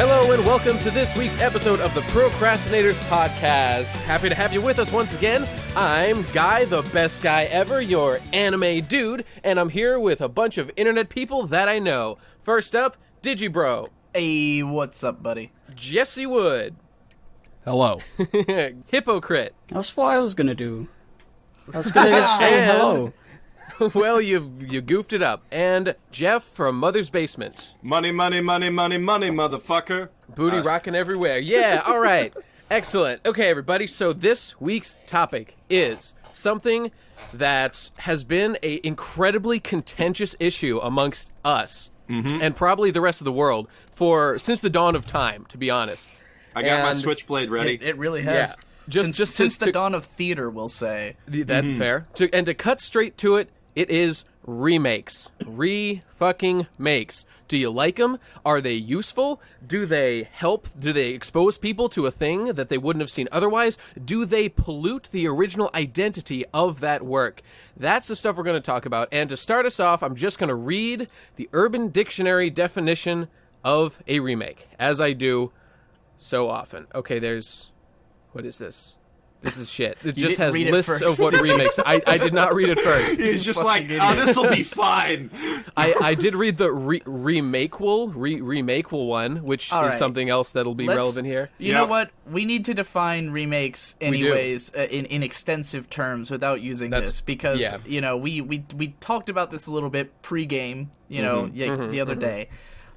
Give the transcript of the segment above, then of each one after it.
Hello and welcome to this week's episode of the Pro Crastinators Podcast. Happy to have you with us once again. I'm Guy, the best guy ever, your anime dude, and I'm here with a bunch of internet people that I know. First up, Digibro. Hey, what's up, buddy? Jesse Wood. Hello. Hypocrite. That's what I was gonna do. I was gonna just say hello. Well, you goofed it up. And Jeff from Mother's Basement. Money, money, money, money, money, motherfucker. Booty rocking everywhere. Yeah, all right. Excellent. Okay, everybody, so this week's topic is something that has been an incredibly contentious issue amongst us and probably the rest of the world since the dawn of time, to be honest. I got my switchblade ready. It really has. Yeah. Since the dawn of theater, we'll say. That fair. And to cut straight to it, it is remakes. Re-fucking-makes. Do you like them? Are they useful? Do they help? Do they expose people to a thing that they wouldn't have seen otherwise? Do they pollute the original identity of that work? That's the stuff we're going to talk about. And to start us off, I'm just going to read the Urban Dictionary definition of a remake, as I do so often. Okay, what is this? This is shit. It just has lists of what remakes. I did not read it first. He's just like, this'll be fine. I did read the Remakeable one, which is something else that'll be relevant here. You know what? We need to define remakes anyways in extensive terms without using this because, we talked about this a little bit pre-game, the other day.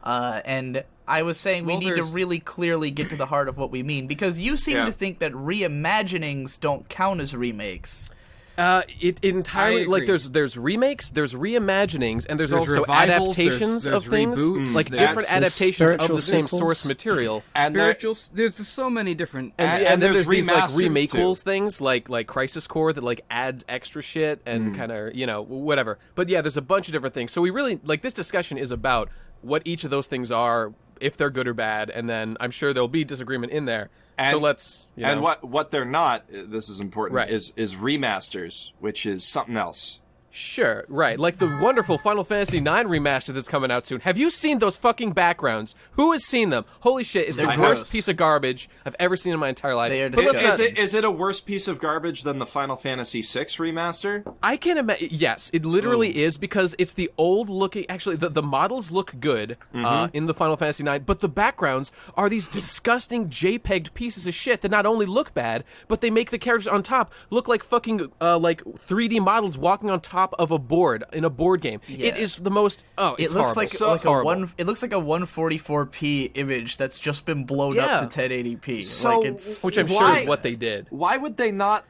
And I was saying we need to really clearly get to the heart of what we mean, because you seem to think that reimaginings don't count as remakes. It entirely, like, there's remakes, there's reimaginings, and there's also revivals, adaptations of things, reboots, like different adaptations of the same source material. And there's so many different... And then there's these, like, remakeables things, like Crisis Core that, like, adds extra shit and kind of, whatever. But yeah, there's a bunch of different things. So we really, like, this discussion is about what each of those things are, if they're good or bad, and then I'm sure there'll be disagreement in there. So let's, And what they're not, this is important, right, is remasters, which is something else. Sure, right. Like the wonderful Final Fantasy IX remaster that's coming out soon. Have you seen those fucking backgrounds? Who has seen them? Holy shit, it's the worst piece of garbage I've ever seen in my entire life. Is it a worse piece of garbage than the Final Fantasy VI remaster? I can imagine. Yes, it literally is, because it's the old looking... Actually, the models look good in the Final Fantasy IX, but the backgrounds are these disgusting JPEG'd pieces of shit that not only look bad, but they make the characters on top look like fucking like 3D models walking on top of a board in a board game. Yeah. It is the most... it looks horrible. It looks like a 144p image that's just been blown up to 1080p. So, which I'm sure is what they did. Why would they not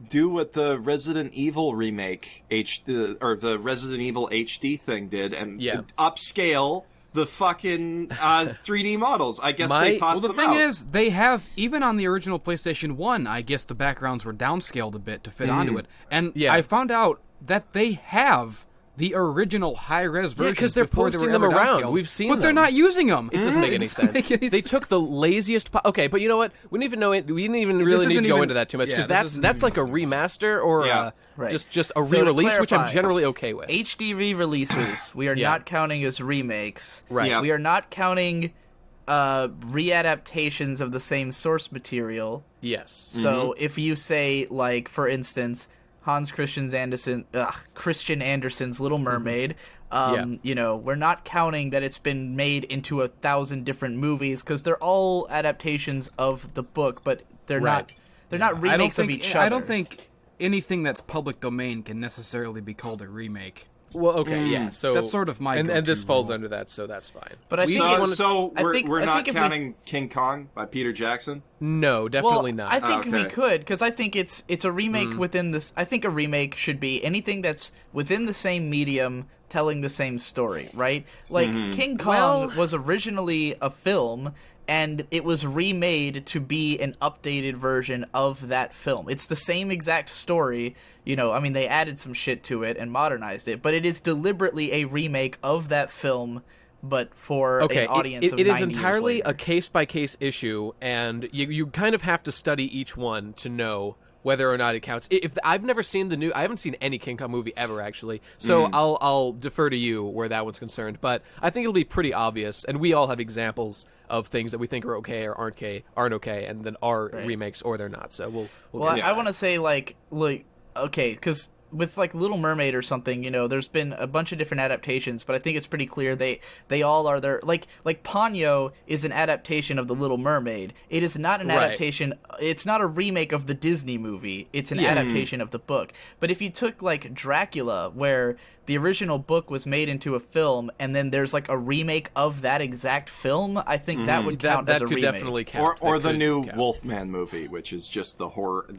do what the Resident Evil remake or the Resident Evil HD thing did and upscale the fucking 3D models? I guess they tossed them out. Well, the thing is, they have, even on the original PlayStation 1, I guess the backgrounds were downscaled a bit to fit onto it. And I found out that they have the original high-res versions. Yeah, because they're posting them around. We've seen them. But they're not using them. It doesn't make any sense. They took the laziest... Okay, but you know what? We didn't even really need to go into that too much, because that's like a remaster or just a re-release, which I'm generally okay with. HD re-releases, we are not counting as remakes. Right. Yeah. We are not counting readaptations of the same source material. Yes. So if you say, like, for instance... Christian Andersen's Little Mermaid. We're not counting that it's been made into 1,000 different movies, because they're all adaptations of the book, but they're not remakes of each other. I don't think anything that's public domain can necessarily be called a remake. Well, okay, so that's sort of my and this falls under that, so that's fine. But I think we're not counting King Kong by Peter Jackson. No, definitely not. I think we could, because I think it's a remake within this. I think a remake should be anything that's within the same medium, telling the same story, right? Like King Kong was originally a film, and it was remade to be an updated version of that film. It's the same exact story. They added some shit to it and modernized it, but it is deliberately a remake of that film, but for an audience of 90 years later. It is entirely a case-by-case issue, and you kind of have to study each one to know whether or not it counts. If I've never seen I haven't seen any King Kong movie ever, actually. So I'll defer to you where that one's concerned. But I think it'll be pretty obvious, and we all have examples of things that we think are okay or aren't okay, and then are remakes or they're not. So I want to say okay, because with like Little Mermaid or something, there's been a bunch of different adaptations, but I think it's pretty clear they all are there. Like Ponyo is an adaptation of the Little Mermaid. It is not an adaptation. It's not a remake of the Disney movie. It's an adaptation of the book. But if you took like Dracula, where the original book was made into a film, and then there's like a remake of that exact film, I think that would count as a remake. That could definitely count. Or the new Wolfman movie, which is just the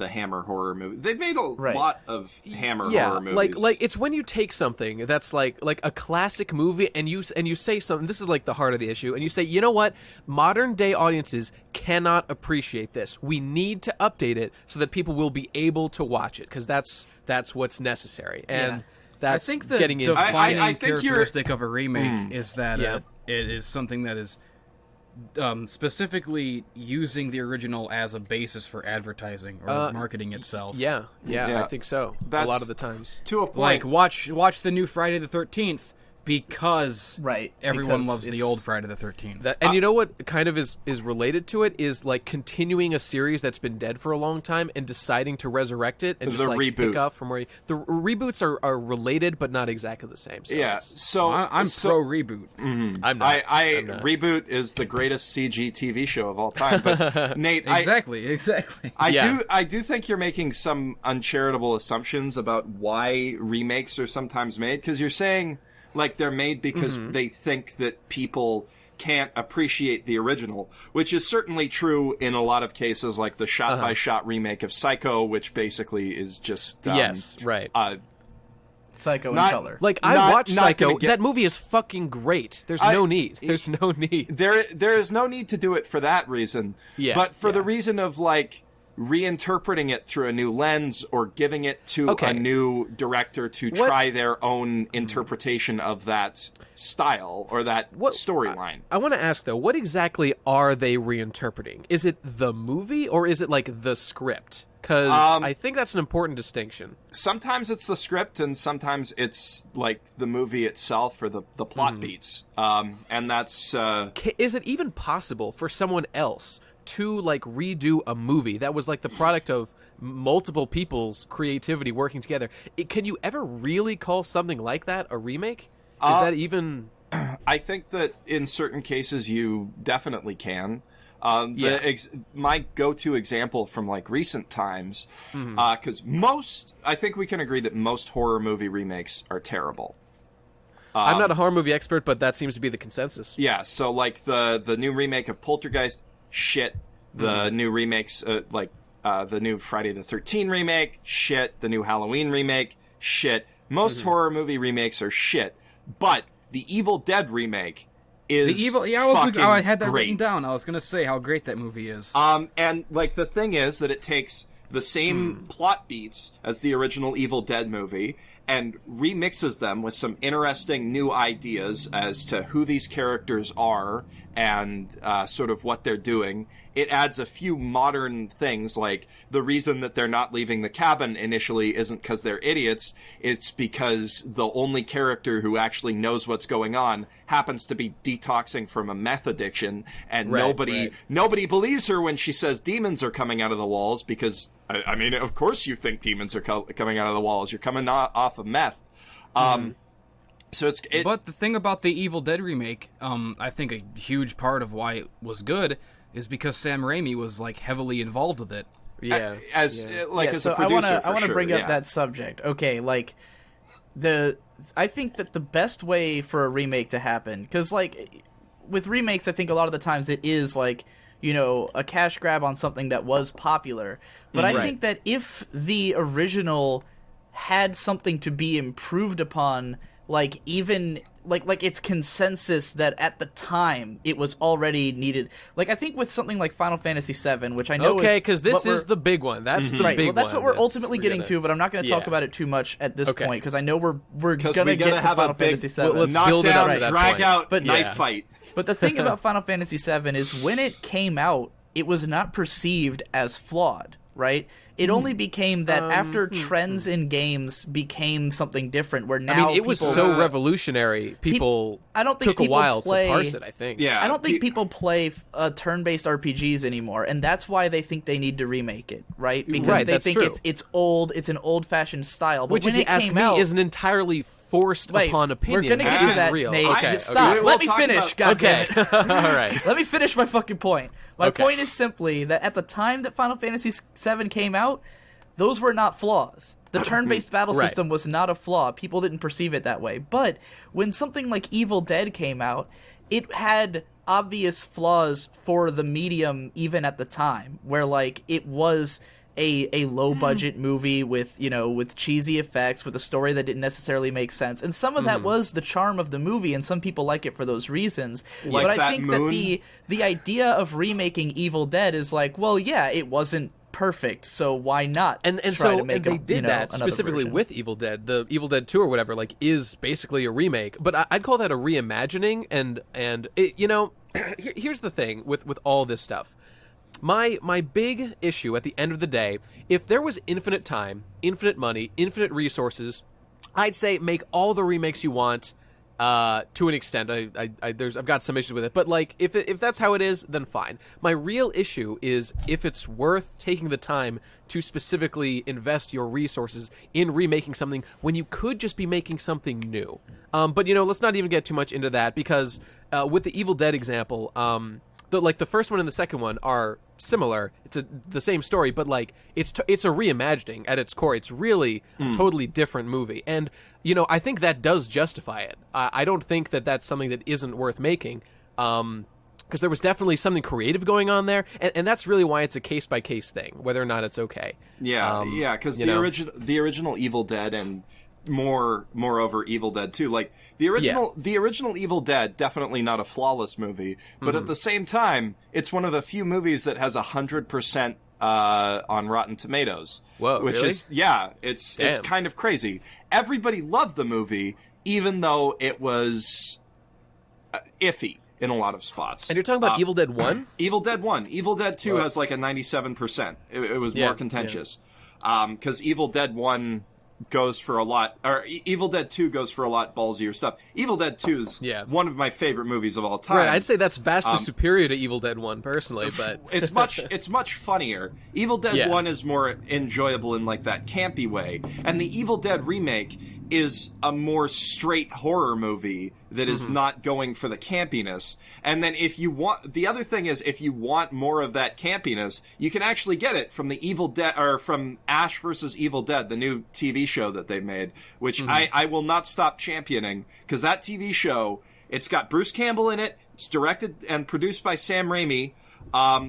Hammer horror movie. They've made a lot of Hammer horror movies. Like it's when you take something that's like a classic movie and you say something. This is like the heart of the issue, and you say, you know what, modern day audiences cannot appreciate this. We need to update it so that people will be able to watch it, because that's what's necessary. And that's I think the getting into defining characteristic of a remake is that it is something that is specifically using the original as a basis for advertising or marketing itself. Yeah, I think so. A lot of the times. To a point. Like, watch the new Friday the 13th because everyone loves the old Friday the 13th. And you know what kind of is related to it is like continuing a series that's been dead for a long time and deciding to resurrect it and just like reboot. Pick up from where the reboots are related but not exactly the same. So I'm pro reboot. I'm not. Reboot is the greatest CG TV show of all time. But Nate, exactly. I do think you're making some uncharitable assumptions about why remakes are sometimes made, because you're saying like they're made because they think that people can't appreciate the original, which is certainly true in a lot of cases, like the shot-by-shot remake of Psycho, which basically is just Psycho in color. Like, I watched Psycho. That movie is fucking great. There's no need. There's no need. There is no need to do it for that reason. Yeah. But for the reason of, like, reinterpreting it through a new lens or giving it to a new director to try their own interpretation of that style or that storyline. I want to ask, though, what exactly are they reinterpreting? Is it the movie or is it, like, the script? Because I think that's an important distinction. Sometimes it's the script, and sometimes it's like the movie itself or the plot beats. And that's... Is it even possible for someone else to like redo a movie that was like the product of multiple people's creativity working together? Can you ever really call something like that a remake? Is that even... I think that in certain cases you definitely can. My go-to example from like recent times, because I think we can agree that most horror movie remakes are terrible. I'm not a horror movie expert, but that seems to be the consensus. Yeah, so like the new remake of Poltergeist, shit. The new remakes, the new Friday the 13th remake, shit. The new Halloween remake, shit. Most horror movie remakes are shit, but the Evil Dead remake is I had that great. written down. I was gonna say how great that movie is. And like the thing is that it takes the same plot beats as the original Evil Dead movie and remixes them with some interesting new ideas as to who these characters are and sort of what they're doing. It adds a few modern things, like the reason that they're not leaving the cabin initially isn't because they're idiots. It's because the only character who actually knows what's going on happens to be detoxing from a meth addiction, and nobody believes her when she says demons are coming out of the walls, because, I mean, of course you think demons are coming out of the walls. You're coming off of meth. So but the thing about the Evil Dead remake, I think a huge part of why it was good is because Sam Raimi was like heavily involved with it. Yeah, as a producer. I want to bring up that subject. Okay, like I think that the best way for a remake to happen, because like with remakes, I think a lot of the times it is like, you know, a cash grab on something that was popular. But I think that if the original had something to be improved upon, like even like it's consensus that at the time it was already needed. Like I think with something like Final Fantasy VII, which I know because this is the big one. That's the big one. Well, that's what we're ultimately getting to, but I'm not going to talk about it too much at this point because I know we're going to get to Final Fantasy VII. Let's build it up to that drag point. out knife fight. But the thing about Final Fantasy VII is when it came out, it was not perceived as flawed, right? It only became that after trends in games became something different, where now it was so revolutionary. People I don't think took a while to parse it, I think. Yeah. I don't think people play turn-based RPGs anymore, and that's why they think they need to remake it, right? Because they think it's old, it's an old-fashioned style. But which, when if you ask me, is an entirely forced upon opinion. We're gonna get to that, real. Nate. Okay, Stop. Let me finish, goddammit. All right. Let me finish my fucking point. My point is simply that at the time that Final Fantasy VII came out, those were not flaws. The turn-based battle system was not a flaw. People didn't perceive it that way. But when something like Evil Dead came out, it had obvious flaws for the medium even at the time, where like it was a low-budget movie with, you know, with cheesy effects, with a story that didn't necessarily make sense. And some of that was the charm of the movie, and some people like it for those reasons. Like but that I think moon? that the idea of remaking Evil Dead is like, well, yeah, it wasn't perfect, so why not try to make they did that specifically version? with Evil Dead. The Evil Dead 2 or whatever is basically a remake, but I'd call that a reimagining, and it, here's the thing with all this stuff. My big issue at the end of the day, if there was infinite time, infinite money, infinite resources, I'd say make all the remakes you want. To an extent, I've got some issues with it, but like if that's how it is, then fine. My real issue is if it's worth taking the time to specifically invest your resources in remaking something when you could just be making something new. But let's not even get too much into that, because with the Evil Dead example, the first one and the second one are similar. It's the same story, but like it's a reimagining at its core. It's really totally different movie, and I think that does justify it. I don't think that that's something that isn't worth making, because there was definitely something creative going on there, and that's really why it's a case by case thing, whether or not it's okay. Yeah, because the original Evil Dead and moreover Evil Dead 2, like the original Evil Dead, definitely not a flawless movie, but at the same time it's one of the few movies that has 100% on Rotten Tomatoes. Whoa, which really? It's kind of crazy. Everybody loved the movie, even though it was iffy in a lot of spots. And you're talking about Evil Dead 1? Evil Dead 1. Evil Dead 2 has like a 97%. It was more contentious. Because Evil Dead 1 goes for a lot, or Evil Dead 2 goes for a lot ballsier stuff. Evil Dead 2 is one of my favorite movies of all time. Right, I'd say that's vastly superior to Evil Dead 1 personally, but it's much funnier. Evil Dead 1 is more enjoyable in like that campy way, and the Evil Dead remake is a more straight horror movie that is not going for the campiness. And then if you want more of that campiness, you can actually get it from the Evil Dead, or from Ash vs. Evil Dead, the new TV show that they made, which I will not stop championing, because that TV show, it's got Bruce Campbell in it, it's directed and produced by Sam Raimi,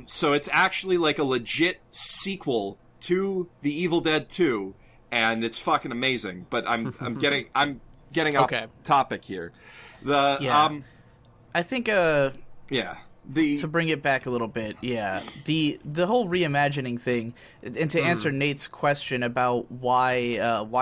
so it's actually like a legit sequel to the Evil Dead 2, and it's fucking amazing. But I'm getting off topic here. I think to bring it back a little bit, the whole reimagining thing, and to answer Nate's question about why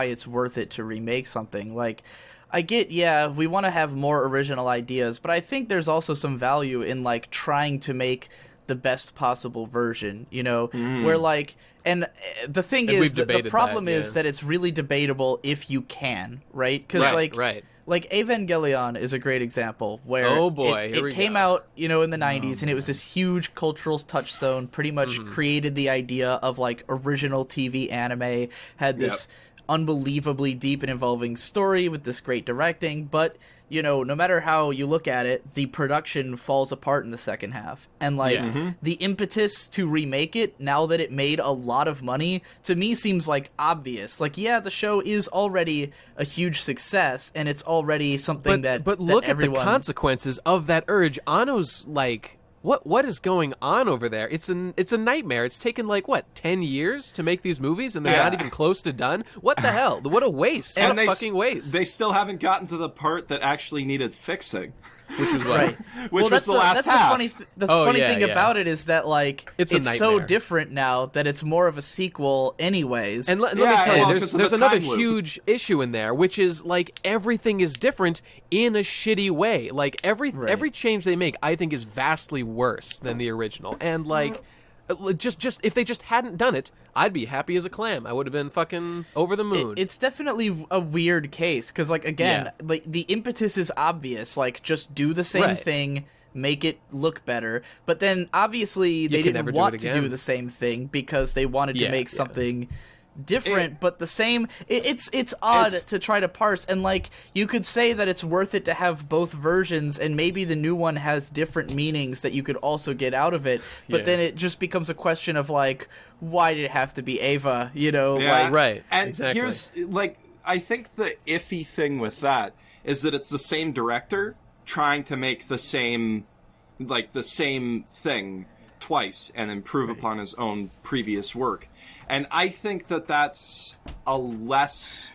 it's worth it to remake something, like, I get, we want to have more original ideas, but I think there's also some value in like trying to make the best possible version, where like, and the thing is, the problem is that it's really debatable if you can, right? Because like Evangelion is a great example where it came out, in the 90s, and it was this huge cultural touchstone, pretty much created the idea of like original TV anime, had this unbelievably deep and involving story with this great directing, but no matter how you look at it, the production falls apart in the second half. And like the impetus to remake it, now that it made a lot of money, to me seems like obvious. Like, the show is already a huge success, and it's already something but look at the consequences of that urge. Anno's like, what is going on over there? It's a nightmare. It's taken like 10 years to make these movies, and they're not even close to done. What the hell? What a waste! What a fucking waste! They still haven't gotten to the part that actually needed fixing. Which was what? Which was the last half. The funny thing about it is that like it's so different now that it's more of a sequel anyways. And let me tell you, there's another huge issue in there, which is like everything is different in a shitty way. Like every change they make, I think, is vastly worse than the original. And like Just if they just hadn't done it, I'd be happy as a clam. I would have been fucking over the moon. It's definitely a weird case because, like, again, like the impetus is obvious. Like, just do the same thing, make it look better. But then obviously they didn't want to do the same thing because they wanted to make something different, but the same. It's odd to try to parse, and like you could say that it's worth it to have both versions, and maybe the new one has different meanings that you could also get out of it. But then it just becomes a question of like, why did it have to be Ava? You know, like, right? And here's like, I think the iffy thing with that is that it's the same director trying to make the same thing twice and improve upon his own previous work. And I think that that's a less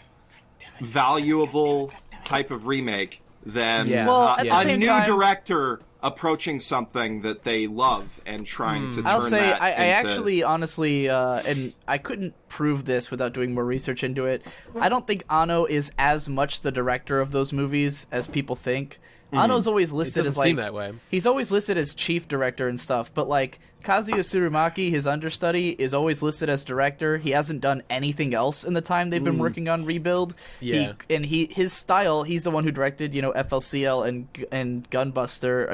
valuable type of remake than a new director approaching something that they love and trying to turn I'll say that I into... actually, honestly, and I couldn't prove this without doing more research into it, I don't think Anno is as much the director of those movies as people think. Anno's always listed as, like, seem that way. He's always listed as chief director and stuff, but like Kazuya Tsurumaki, his understudy, is always listed as director. He hasn't done anything else in the time they've been working on Rebuild. His style, he's the one who directed, you know, FLCL and Gunbuster,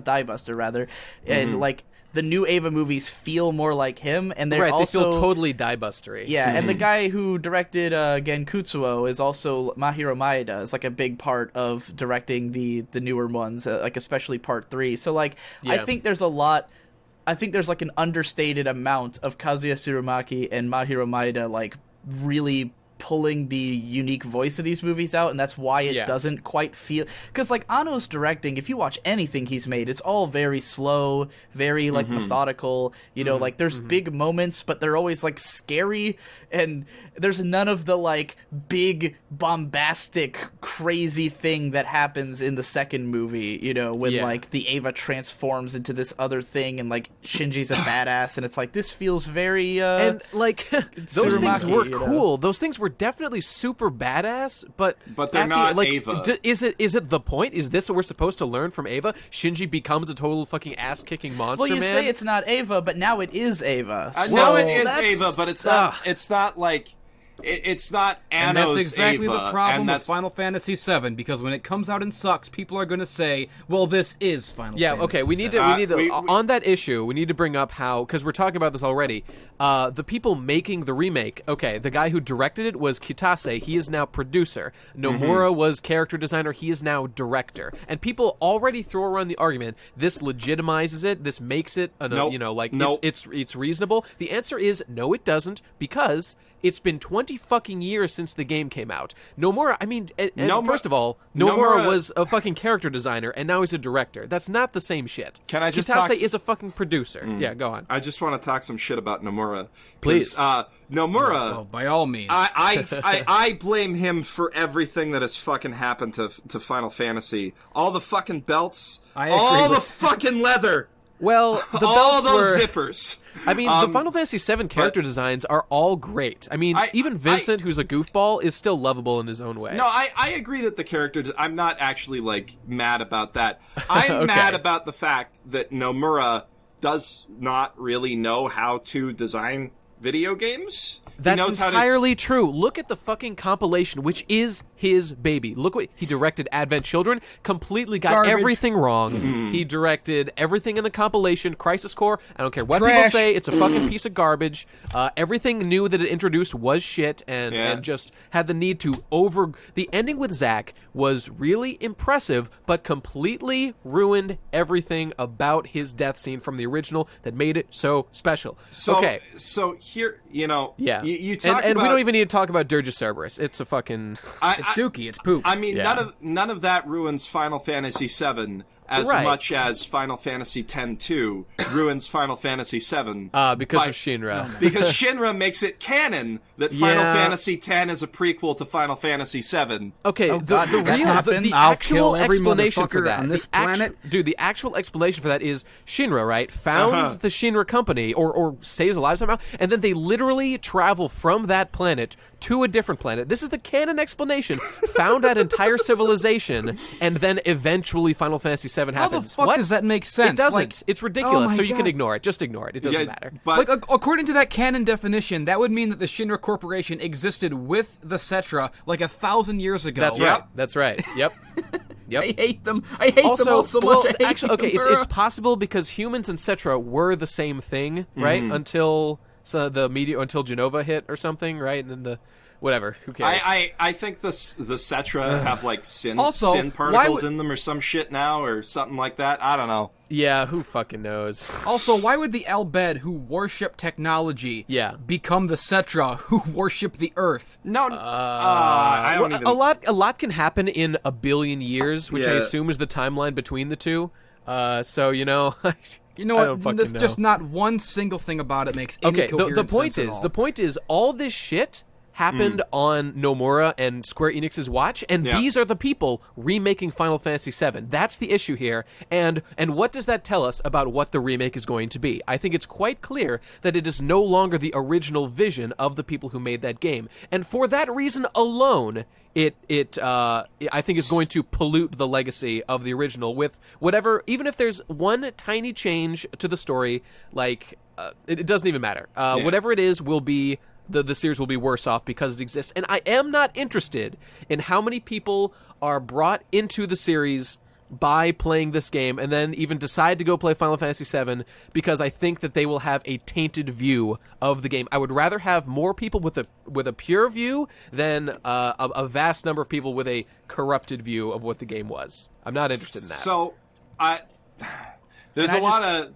Diebuster rather, and like the new Ava movies feel more like him, and they're also... they feel totally die-bustery. Yeah, and the guy who directed Genkutsuo is also Mahiro Maeda. Is like a big part of directing the newer ones, like especially Part 3. So like, I think there's a lot... I think there's like an understated amount of Kazuya Tsurumaki and Mahiro Maeda like really pulling the unique voice of these movies out, and that's why it doesn't quite feel... Because, like, Anno's directing, if you watch anything he's made, it's all very slow, very, like, methodical, you know, like, there's big moments, but they're always, like, scary, and there's none of the, like, big, bombastic, crazy thing that happens in the second movie, you know, when, like, the Ava transforms into this other thing, and, like, Shinji's a badass, and it's like, this feels very, and, like, those things were cool. Know? Those things were definitely super badass, but they're not Ava. Is it the point? Is this what we're supposed to learn from Ava? Shinji becomes a total fucking ass-kicking monster, man? Well, you say it's not Ava, but now it is Ava. No, it is Ava, but it's not. It's not like... It's not Anno's And that's exactly Ava, the problem with Final Fantasy VII, because when it comes out and sucks, people are going to say, well, this is Final Fantasy VII. Yeah, okay, we need to on that issue, we need to bring up how, because we're talking about this already, the people making the remake, okay, the guy who directed it was Kitase, he is now producer. Nomura was character designer, he is now director. And people already throw around the argument, this legitimizes it, this makes it, it's reasonable. The answer is, no, it doesn't, because... It's been 20 fucking years since the game came out. Nomura, first of all, Nomura was a fucking character designer, and now he's a director. That's not the same shit. Can I just Kitase is a fucking producer. Yeah, go on. I just want to talk some shit about Nomura. Please. Nomura... Oh, by all means. I blame him for everything that has fucking happened to Final Fantasy. All the fucking belts. All the fucking leather. Well, the belts all those zippers. I mean, the Final Fantasy VII character designs are all great. I mean, even Vincent, who's a goofball, is still lovable in his own way. No, I agree that the character... I'm not actually, like, mad about that. I'm mad about the fact that Nomura does not really know how to design video games. That's entirely true. Look at the fucking compilation, which is his baby. Look what he directed. Advent Children completely got everything wrong. He directed everything in the compilation. Crisis Core, I don't care what people say, it's a fucking piece of garbage. Everything new that it introduced was shit, and just had the need to the ending with Zack was really impressive, but completely ruined everything about his death scene from the original that made it so special. So here, you know, you talk and about, we don't even need to talk about Dirge of Cerberus. It's a fucking... It's dookie. It's poop. I mean, none of that ruins Final Fantasy VII as much as Final Fantasy X-2 ruins Final Fantasy VII. Because of Shinra. Because Shinra makes it canon that Final Fantasy X is a prequel to Final Fantasy VII. Okay, the actual explanation for that, on this planet? The actual explanation for that is Shinra, right? Founds the Shinra company, or stays alive somehow, and then they literally travel from that planet to a different planet. This is the canon explanation. Found that entire civilization, and then eventually Final Fantasy VII How happens. the fuck what? does that make sense? It doesn't. Like, It's ridiculous. oh so my you can God. ignore it. Just ignore it. It doesn't matter. Like, according to that canon definition, that would mean that the Shinra Corporation existed with the Cetra like 1,000 years ago. That's right. That's right. Yep. Yep. I hate them. I hate them all so much. Well, I hate actually, okay, them. it's possible because humans and Cetra were the same thing, right? Until until Genova hit or something, right? And then whatever. Who cares? I think the Cetra have like sin Also, particles in them or some shit now or something like that. I don't know. Yeah, who fucking knows? Also, why would the Albed who worship technology become the Cetra who worship the Earth? No, I don't even... A lot can happen in a billion years, which I assume is the timeline between the two. So You know what? There's just not one single thing about it makes any coherent sense at all. The point is, all this shit happened on Nomura and Square Enix's watch, and these are the people remaking Final Fantasy VII. That's the issue here, and what does that tell us about what the remake is going to be? I think it's quite clear that it is no longer the original vision of the people who made that game, and for that reason alone, I think it's going to pollute the legacy of the original with whatever, even if there's one tiny change to the story, like, it doesn't even matter. Whatever it is will be... The series will be worse off because it exists. And I am not interested in how many people are brought into the series by playing this game and then even decide to go play Final Fantasy VII because I think that they will have a tainted view of the game. I would rather have more people with a pure view than a vast number of people with a corrupted view of what the game was. I'm not interested in that. So, there's a lot of...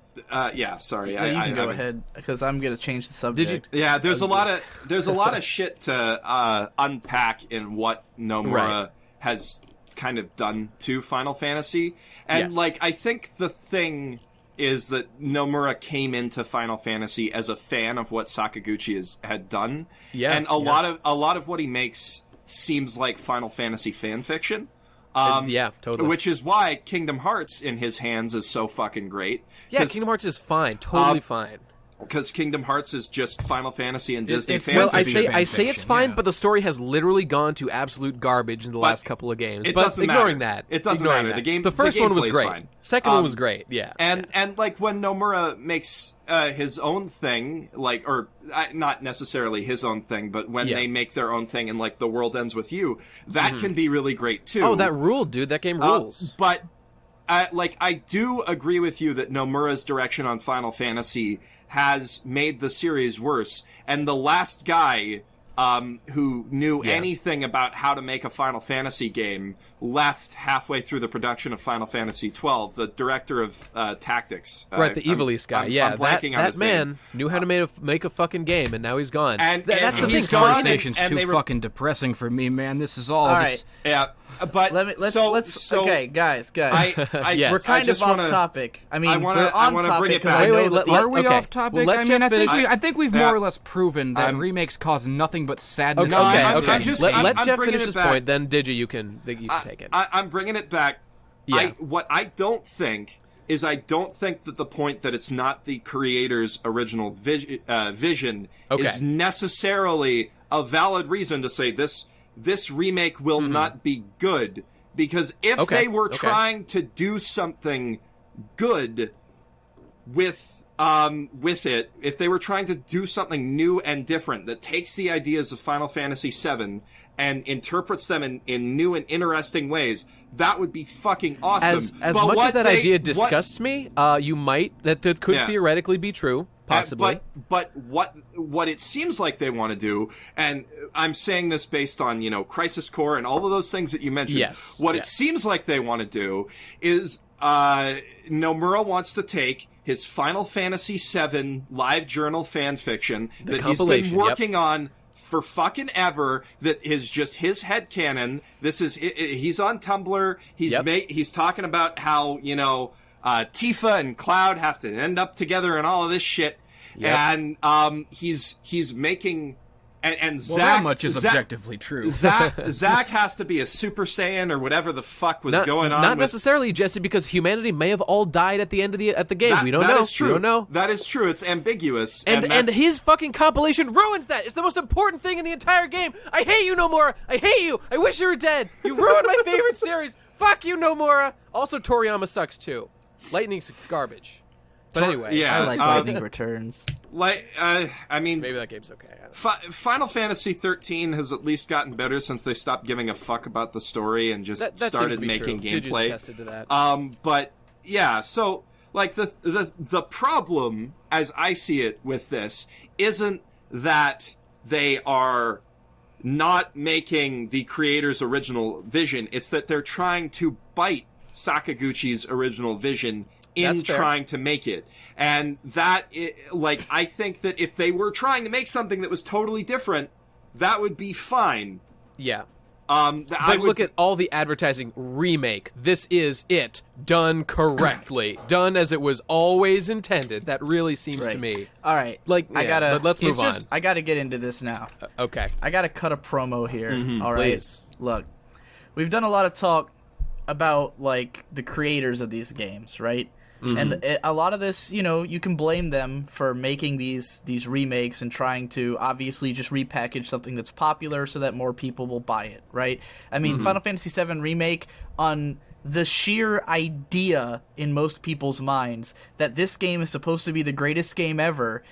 sorry. No, you can go ahead, because I'm going to change the subject. Did you? Yeah, there's a lot of shit to unpack in what Nomura has kind of done to Final Fantasy. And, I think the thing is that Nomura came into Final Fantasy as a fan of what Sakaguchi had done. Yeah. And a lot of what he makes seems like Final Fantasy fan fiction. Totally. Which is why Kingdom Hearts in his hands is so fucking great. Yeah, Kingdom Hearts is fine, totally fine. Because Kingdom Hearts is just Final Fantasy and Disney fan Well, fiction. I say it's fine, but the story has literally gone to absolute garbage in the last couple of games. It but doesn't ignoring matter. that, It doesn't matter. The first one was great. Fine. Second one was great. Yeah. And when Nomura makes his own thing, not necessarily his own thing, but when they make their own thing and The World Ends With You, that can be really great too. Oh, that ruled, dude. That game rules. But I do agree with you that Nomura's direction on Final Fantasy has made the series worse. And the last guy who knew anything about how to make a Final Fantasy game left halfway through the production of Final Fantasy XII, the director of Tactics. Right, the Evilise guy. I'm blanking on his man name. knew how to make a fucking game, and now he's gone. And that's the thing. These conversations too fucking depressing for me, man. This is all just... Yeah, but okay, guys. We're kind of off topic. I mean, we're on topic. Bring it back. Are we off topic? Well, I think we've more or less proven that remakes cause nothing but sadness. Okay. Let Jeff finish his point, then Digi, you can take it. I'm bringing it back. Yeah. What I don't think that the point that it's not the creator's original vision is necessarily a valid reason to say this remake will not be good. Because if they were trying to do something good with it, if they were trying to do something new and different that takes the ideas of Final Fantasy VII and interprets them in new and interesting ways, that would be fucking awesome. As much as that idea disgusts me, that could theoretically be true, possibly. But what it seems like they want to do, and I'm saying this based on, Crisis Core and all of those things that you mentioned. It seems like they want to do is Nomura wants to take his Final Fantasy VII live journal fan fiction that he's been working on for fucking ever, that is just his headcanon. He's on Tumblr. He's talking about how, Tifa and Cloud have to end up together and all of this shit. And he's making... And Zach, that much is objectively true. Zach has to be a Super Saiyan or whatever the fuck was going on. Not necessarily, Jesse, because humanity may have all died at the end of the game. We don't know. That is true. We don't know. That is true. It's ambiguous. And his fucking compilation ruins that. It's the most important thing in the entire game. I hate you, Nomura. I hate you. I wish you were dead. You ruined my favorite series. Fuck you, Nomura. Also, Toriyama sucks too. Lightning's garbage. But anyway, yeah, I like Lightning Returns. I mean, maybe that game's okay. Final Fantasy 13 has at least gotten better since they stopped giving a fuck about the story and just that started making true. gameplay. Attested to that. But yeah, so like the problem, as I see it with this, isn't that they are not making the creator's original vision. It's that they're trying to bite Sakaguchi's original vision in trying to make it. And that, I think that if they were trying to make something that was totally different, that would be fine. Yeah. But look at all the advertising. Remake. This is it. Done correctly. Done as it was always intended. That really seems to me. All right. But let's move on. I gotta get into this now. Okay. I gotta cut a promo here. All right. Please. Look, we've done a lot of talk about, like, the creators of these games, right? And a lot of this, you can blame them for making these remakes and trying to obviously just repackage something that's popular so that more people will buy it, right? I mean, Final Fantasy VII Remake, on the sheer idea in most people's minds that this game is supposed to be the greatest game ever,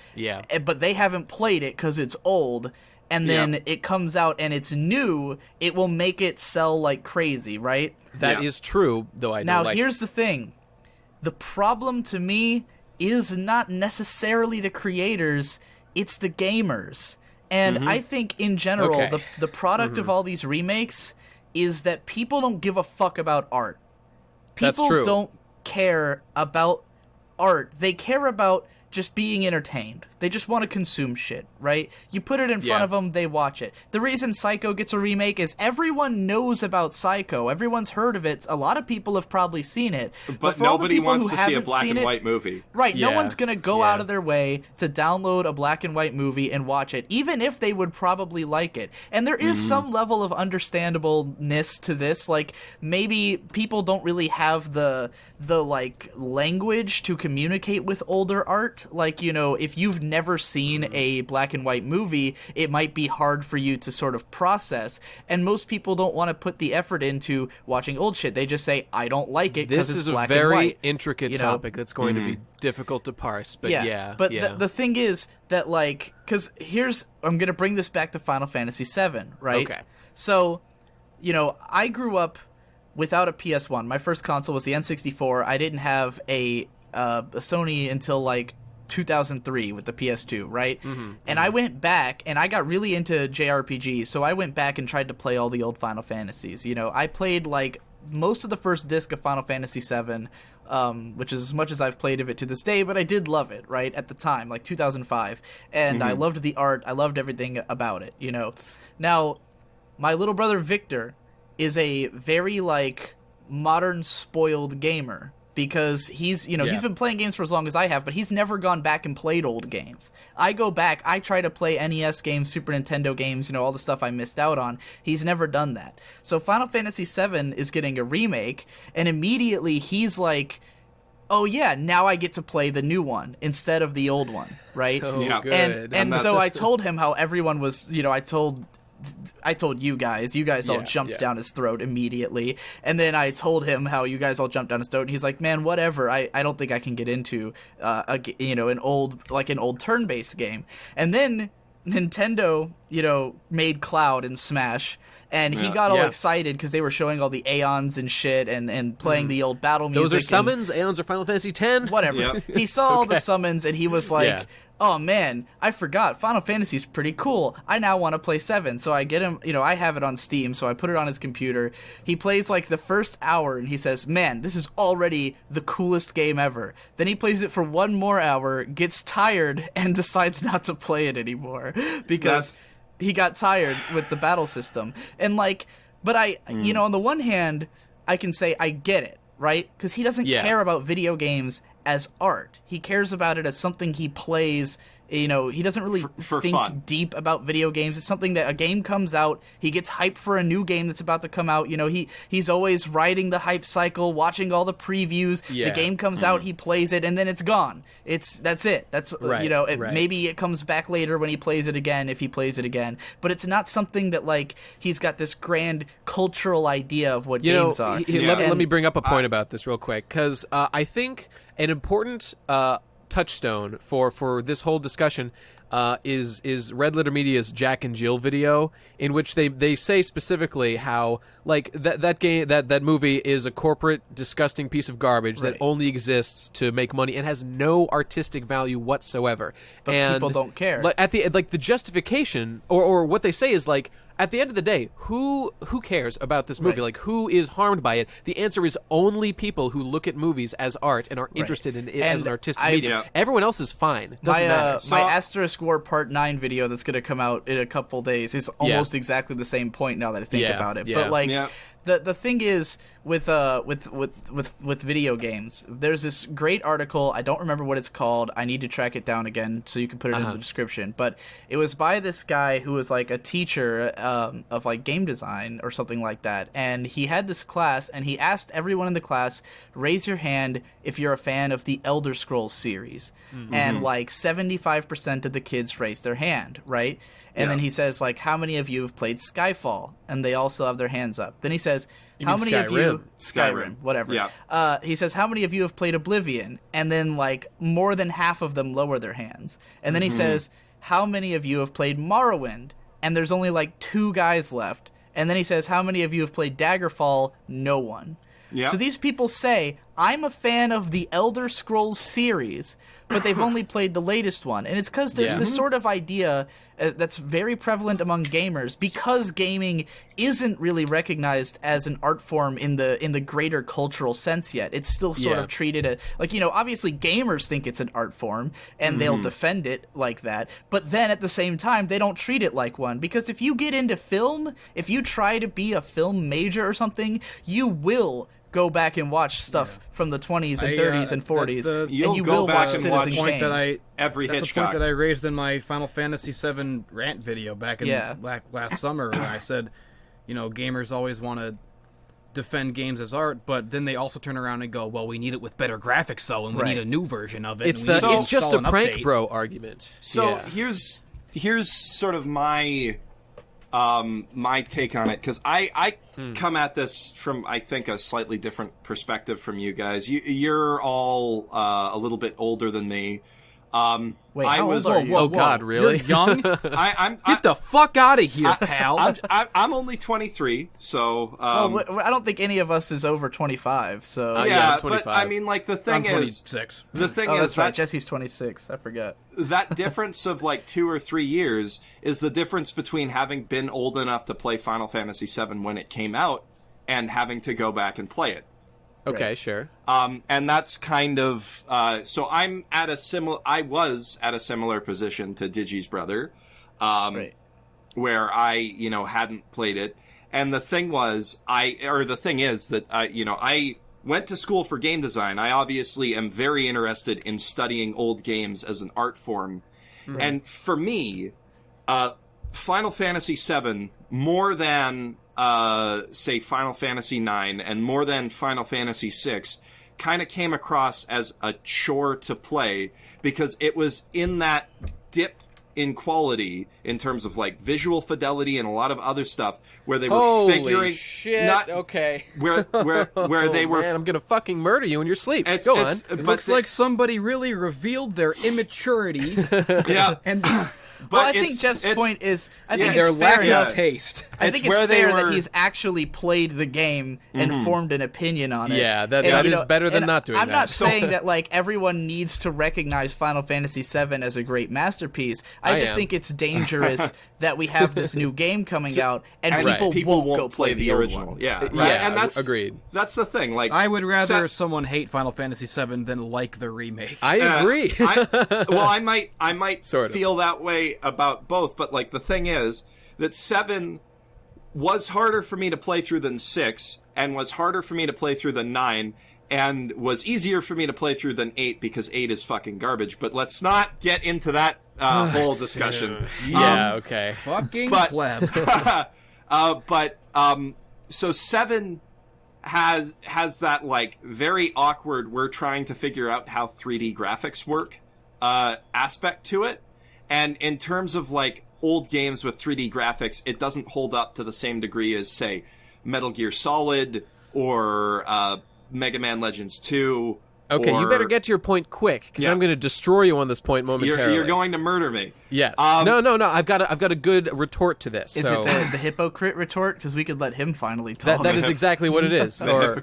but they haven't played it because it's old, and then it comes out and it's new, it will make it sell like crazy, right? That is true, though I Now, don't here's the thing. The problem to me is not necessarily the creators, it's the gamers. And I think in general, the product of all these remakes is that people don't give a fuck about art. People don't care about art. They care about just being entertained. They just want to consume shit, right? You put it in front of them, they watch it. The reason Psycho gets a remake is everyone knows about Psycho. Everyone's heard of it. A lot of people have probably seen it. But nobody wants to see a black and white movie. Right, no one's going to go out of their way to download a black and white movie and watch it, even if they would probably like it. And there is some level of understandableness to this. Like, maybe people don't really have the like, language to communicate with older art. Like, if you've never seen a black and white movie, it might be hard for you to sort of process. And most people don't want to put the effort into watching old shit. They just say, I don't like it because it's black and white. This is a very intricate topic that's going to be difficult to parse. But But the thing is that, like, because I'm going to bring this back to Final Fantasy VII, right? Okay. So, I grew up without a PS1. My first console was the N64. I didn't have a Sony until, like, 2003 with the PS2, right? And I went back and I got really into JRPGs, so I went back and tried to play all the old Final Fantasies. I played like most of the first disc of Final Fantasy VII, which is as much as I've played of it to this day, but I did love it, right, at the time, like 2005. And I loved the art, I loved everything about it, Now, my little brother Victor is a very, like, modern spoiled gamer. Because he's been playing games for as long as I have, but he's never gone back and played old games. I go back, I try to play NES games, Super Nintendo games, all the stuff I missed out on. He's never done that. So Final Fantasy VII is getting a remake, and immediately he's like, oh yeah, now I get to play the new one instead of the old one, right? Oh, yeah. Good. And so I told him how everyone was, I told you guys all jumped down his throat immediately, and then I told him how you guys all jumped down his throat, and he's like, man, whatever, I don't think I can get into an old turn-based game. And then Nintendo made Cloud in Smash, and he got all excited because they were showing all the Aeons and shit and playing the old battle music. Those are summons. Aeons are Final Fantasy X. Whatever. Yep. He saw all the summons and he was like, oh man, I forgot. Final Fantasy's pretty cool. I now want to play 7. So I get him, I have it on Steam, so I put it on his computer. He plays like the first hour and he says, man, this is already the coolest game ever. Then he plays it for 1 more hour, gets tired, and decides not to play it anymore because he got tired with the battle system. And but on the one hand, I can say I get it, right? Because he doesn't care about video games as art. He cares about it as something he plays he doesn't really think fun. deep about video games. It's something that a game comes out, he gets hyped for a new game that's about to come out. He's always riding the hype cycle, watching all the previews. The game comes out, he plays it, and then it's gone. That's it. That's right, maybe it comes back later when he plays it again, if he plays it again. But it's not something that like he's got this grand cultural idea of what games are. Let me bring up a point about this real quick, because I think an important touchstone for this whole discussion is Red Letter Media's Jack and Jill video, in which they say specifically how like that movie is a corporate disgusting piece of garbage that only exists to make money and has no artistic value whatsoever. But people don't care. At the justification or what they say is like, at the end of the day, who cares about this movie? Like, who is harmed by it? The answer is only people who look at movies as art and are interested in it as an artistic medium. Everyone else is fine. Doesn't matter. My Asterisk War Part 9 video that's going to come out in a couple days is almost exactly the same point now that I think about it. But like, the thing is with video games, there's this great article. I don't remember what it's called. I need to track it down again so you can put it in the description. But it was by this guy who was like a teacher of like game design or something like that. And he had this class, and he asked everyone in the class, raise your hand if you're a fan of the Elder Scrolls series. And like 75% of the kids raised their hand, right? And then he says, like, how many of you have played Skyfall? And they also have their hands up. Then he says, how many of you... Skyrim, whatever. Yeah. He says, how many of you have played Oblivion? And then, like, more than half of them lower their hands. And then he says, how many of you have played Morrowind? And there's only, like, 2 guys left. And then he says, how many of you have played Daggerfall? No one. Yep. So these people say, I'm a fan of the Elder Scrolls series, but they've only played the latest one. And it's because there's this sort of idea that's very prevalent among gamers, because gaming isn't really recognized as an art form in the greater cultural sense yet. It's still sort of treated as, like, obviously gamers think it's an art form, and they'll defend it like that. But then at the same time, they don't treat it like one. Because if you get into film, if you try to be a film major or something, you will go back and watch stuff from the 20s and 30s and 40s, and you will watch Citizen Kane. That's the point that I raised in my Final Fantasy VII rant video back in last summer, where I said, gamers always want to defend games as art, but then they also turn around and go, well, we need it with better graphics, though, and we need a new version of it. It's just a prank bro argument. So here's sort of my take on it, because I come at this from, I think, a slightly different perspective from you guys. You're all a little bit older than me. Wait, how old are you? Oh God, really? You're young? Get the fuck out of here, pal. I'm only 23, so... I don't think any of us is over 25, so... I'm 25. But, I mean, like, the thing I'm is... 26. The thing is... is that's right, Jesse's 26, I forgot. That difference of, like, 2 or 3 years is the difference between having been old enough to play Final Fantasy VII when it came out and having to go back and play it. Okay, sure. And that's kind of so I was at a similar position to Digi's brother, where I hadn't played it. And the thing is that I went to school for game design. I obviously am very interested in studying old games as an art form. Right. And for me, Final Fantasy VII, more than say Final Fantasy IX and more than Final Fantasy VI, kind of came across as a chore to play, because it was in that dip in quality in terms of like visual fidelity and a lot of other stuff where they were figuring where they were I'm gonna fucking murder you in your sleep. Go on. It looks like somebody really revealed their immaturity. And But I think Jeff's point is, I think their it's fair lack enough. of taste. I think it's fair that he's actually played the game and formed an opinion on it. Yeah, that is better than not doing that. I'm not saying that like everyone needs to recognize Final Fantasy VII as a great masterpiece. I just think it's dangerous that we have this new game coming out and people won't go play the original. Old one. Yeah, and that's agreed. That's the thing. Like, I would rather someone hate Final Fantasy VII than like the remake. I agree. I might sort of feel that way about both, but like the thing is that 7 was harder for me to play through than 6, and was harder for me to play through than 9, and was easier for me to play through than 8, because 8 is fucking garbage. But let's not get into that whole discussion. Yeah, okay. Fucking pleb. So 7 has that like very awkward, we're trying to figure out how 3D graphics work aspect to it. And in terms of like old games with 3D graphics, it doesn't hold up to the same degree as, say, Metal Gear Solid or Mega Man Legends 2. Okay, you better get to your point quick, because I'm going to destroy you on this point momentarily. You're going to murder me. Yes. No. I've got a good retort to this. Is it the hypocrite retort? Because we could let him finally talk. That is exactly what it is. Or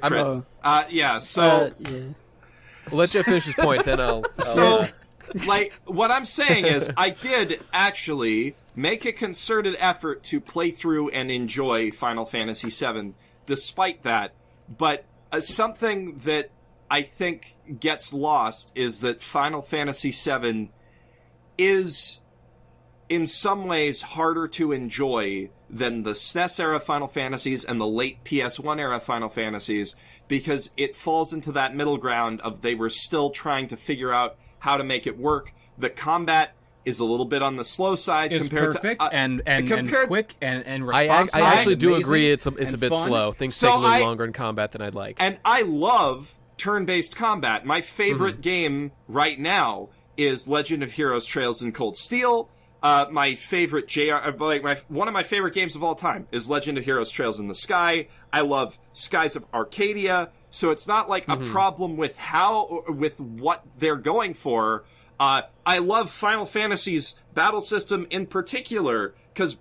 So let Jeff finish his point, then I'll. So, like, what I'm saying is, I did actually make a concerted effort to play through and enjoy Final Fantasy VII, despite that. But something that I think gets lost is that Final Fantasy VII is, in some ways, harder to enjoy than the SNES era Final Fantasies and the late PS1 era Final Fantasies, because it falls into that middle ground of they were still trying to figure out how to make it work. The combat is a little bit on the slow side compared perfect to and quick and responsive. I actually do amazing, agree it's a bit fun. slow. Things take a little longer in combat than I'd like. And I love turn-based combat. My favorite game right now is Legend of Heroes Trails in Cold Steel. My favorite one of my favorite games of all time is Legend of Heroes Trails in the Sky. I love Skies of Arcadia. So it's not like a problem with what they're going for. I love Final Fantasy's battle system in particular, because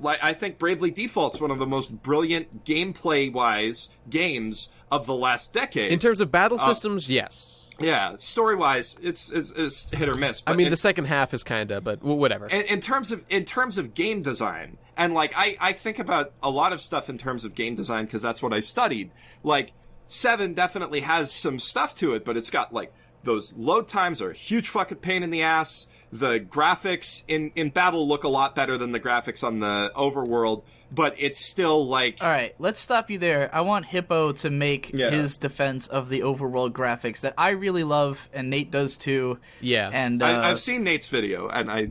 I think Bravely Default's one of the most brilliant gameplay-wise games of the last decade. In terms of battle systems, yes. Yeah, story-wise, it's hit or miss. But I mean, the second half is kinda, but whatever. In terms of game design, and like I think about a lot of stuff in terms of game design because that's what I studied. Like 7 definitely has some stuff to it, but it's got like those load times are a huge fucking pain in the ass. The graphics in battle look a lot better than the graphics on the overworld, but it's still like... All right, let's stop you there. I want Hippo to make his defense of the overworld graphics that I really love, and Nate does too. Yeah. And I've seen Nate's video, and I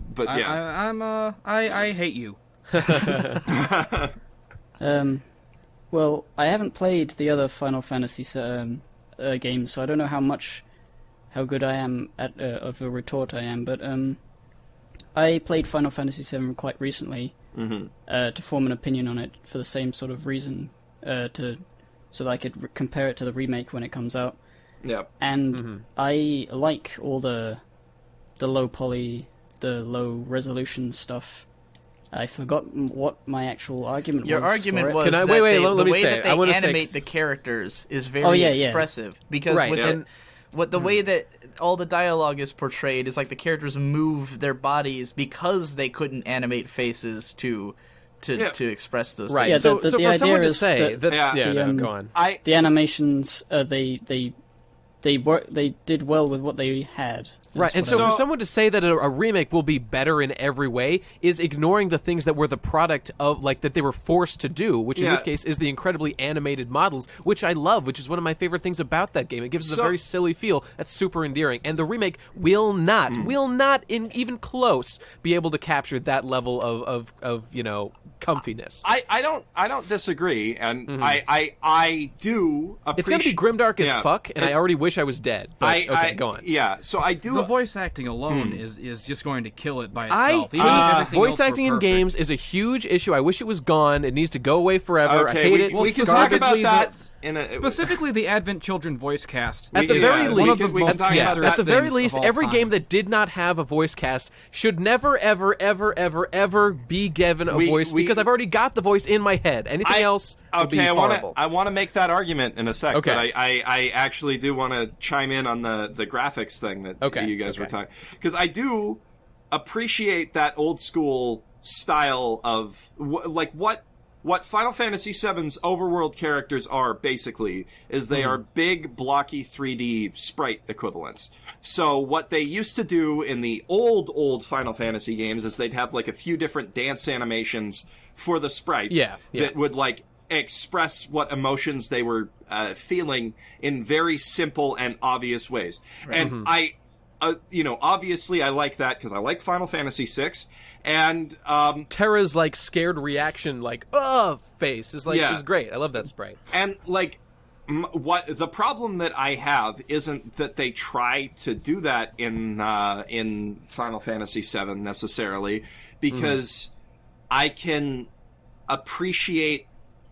hate you. Well, I haven't played the other Final Fantasy games, so I don't know how good I am at of a retort I am, but I played Final Fantasy VII quite recently to form an opinion on it for the same sort of reason, so that I could compare it to the remake when it comes out. Yeah. And I like all the low poly, the low resolution stuff. I forgot what my actual argument was. Your argument was that the way say, that they animate the characters is very expressive. Because the way that all the dialogue is portrayed is like the characters move their bodies because they couldn't animate faces to express those right. things. So the for someone to is say that go on. The animations they did well with what they had. Right, and so for someone to say that a remake will be better in every way is ignoring the things that were the product of, like, that they were forced to do, which in this case is the incredibly animated models, which I love, which is one of my favorite things about that game. It gives us a very silly feel that's super endearing, and the remake will not even close be able to capture that level of comfiness. I don't disagree, and I do appreciate... It's going to be grimdark as fuck, and I already wish I was dead, but go on. Yeah, so I do... The voice acting alone is just going to kill it by itself. Voice acting in games is a huge issue. I wish it was gone. It needs to go away forever. I hate it. We can talk about that. Specifically, the Advent Children voice cast. At the very least, least, every game that did not have a voice cast should never, ever, ever, ever, ever be given a voice, because I've already got the voice in my head. Anything else would be horrible. I want to make that argument in a sec, okay. But I actually do want to chime in on the graphics thing that you guys were talking, because I do appreciate that old school style of what Final Fantasy VII's overworld characters are, basically, is they are big, blocky 3D sprite equivalents. So what they used to do in the old Final Fantasy games is they'd have, like, a few different dance animations for the sprites that would, like, express what emotions they were feeling in very simple and obvious ways. Right. And obviously I like that because I like Final Fantasy VI, and Terra's like scared reaction, like face is great. I love that sprite. And like, what the problem that I have isn't that they try to do that in Final Fantasy VII necessarily, because I can appreciate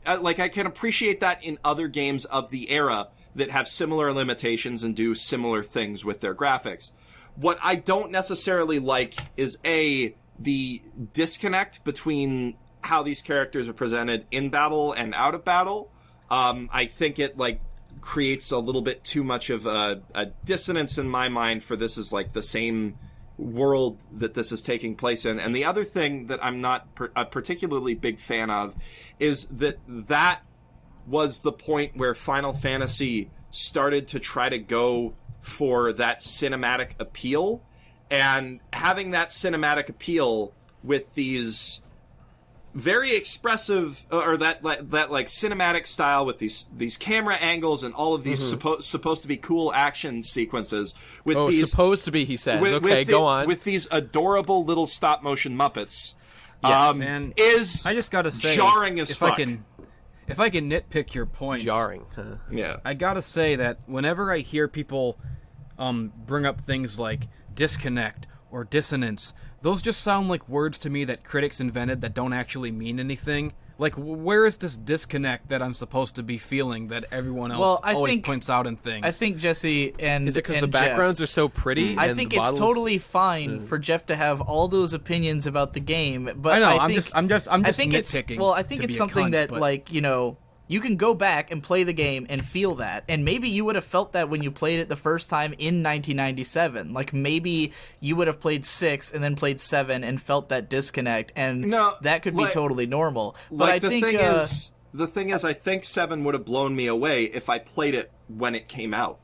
that in other games of the era that have similar limitations and do similar things with their graphics. What I don't necessarily like is the disconnect between how these characters are presented in battle and out of battle. I think it creates a little bit too much of a dissonance in my mind for this is like the same world that this is taking place in. And the other thing that I'm not a particularly big fan of is that was the point where Final Fantasy started to try to go for that cinematic appeal, and having that cinematic appeal with these very expressive, or that cinematic style with these camera angles and all of these supposed to be cool action sequences with these supposed to be, he says. Go on. With these adorable little stop motion Muppets. Yes, and is I just gotta say, jarring as fuck. If I can nitpick your points, jarring. Yeah, I gotta say that whenever I hear people bring up things like disconnect or dissonance, those just sound like words to me that critics invented that don't actually mean anything. Like, where is this disconnect that I'm supposed to be feeling that everyone else points out in things? I think Jesse and is it because the backgrounds are so pretty? I think it's totally fine for Jeff to have all those opinions about the game, but I know I'm just nitpicking. I think it's something that you can go back and play the game and feel that. And maybe you would have felt that when you played it the first time in 1997. Like, maybe you would have played 6 and then played 7 and felt that disconnect. And that could be totally normal. But I think... the thing is, I think 7 would have blown me away if I played it when it came out.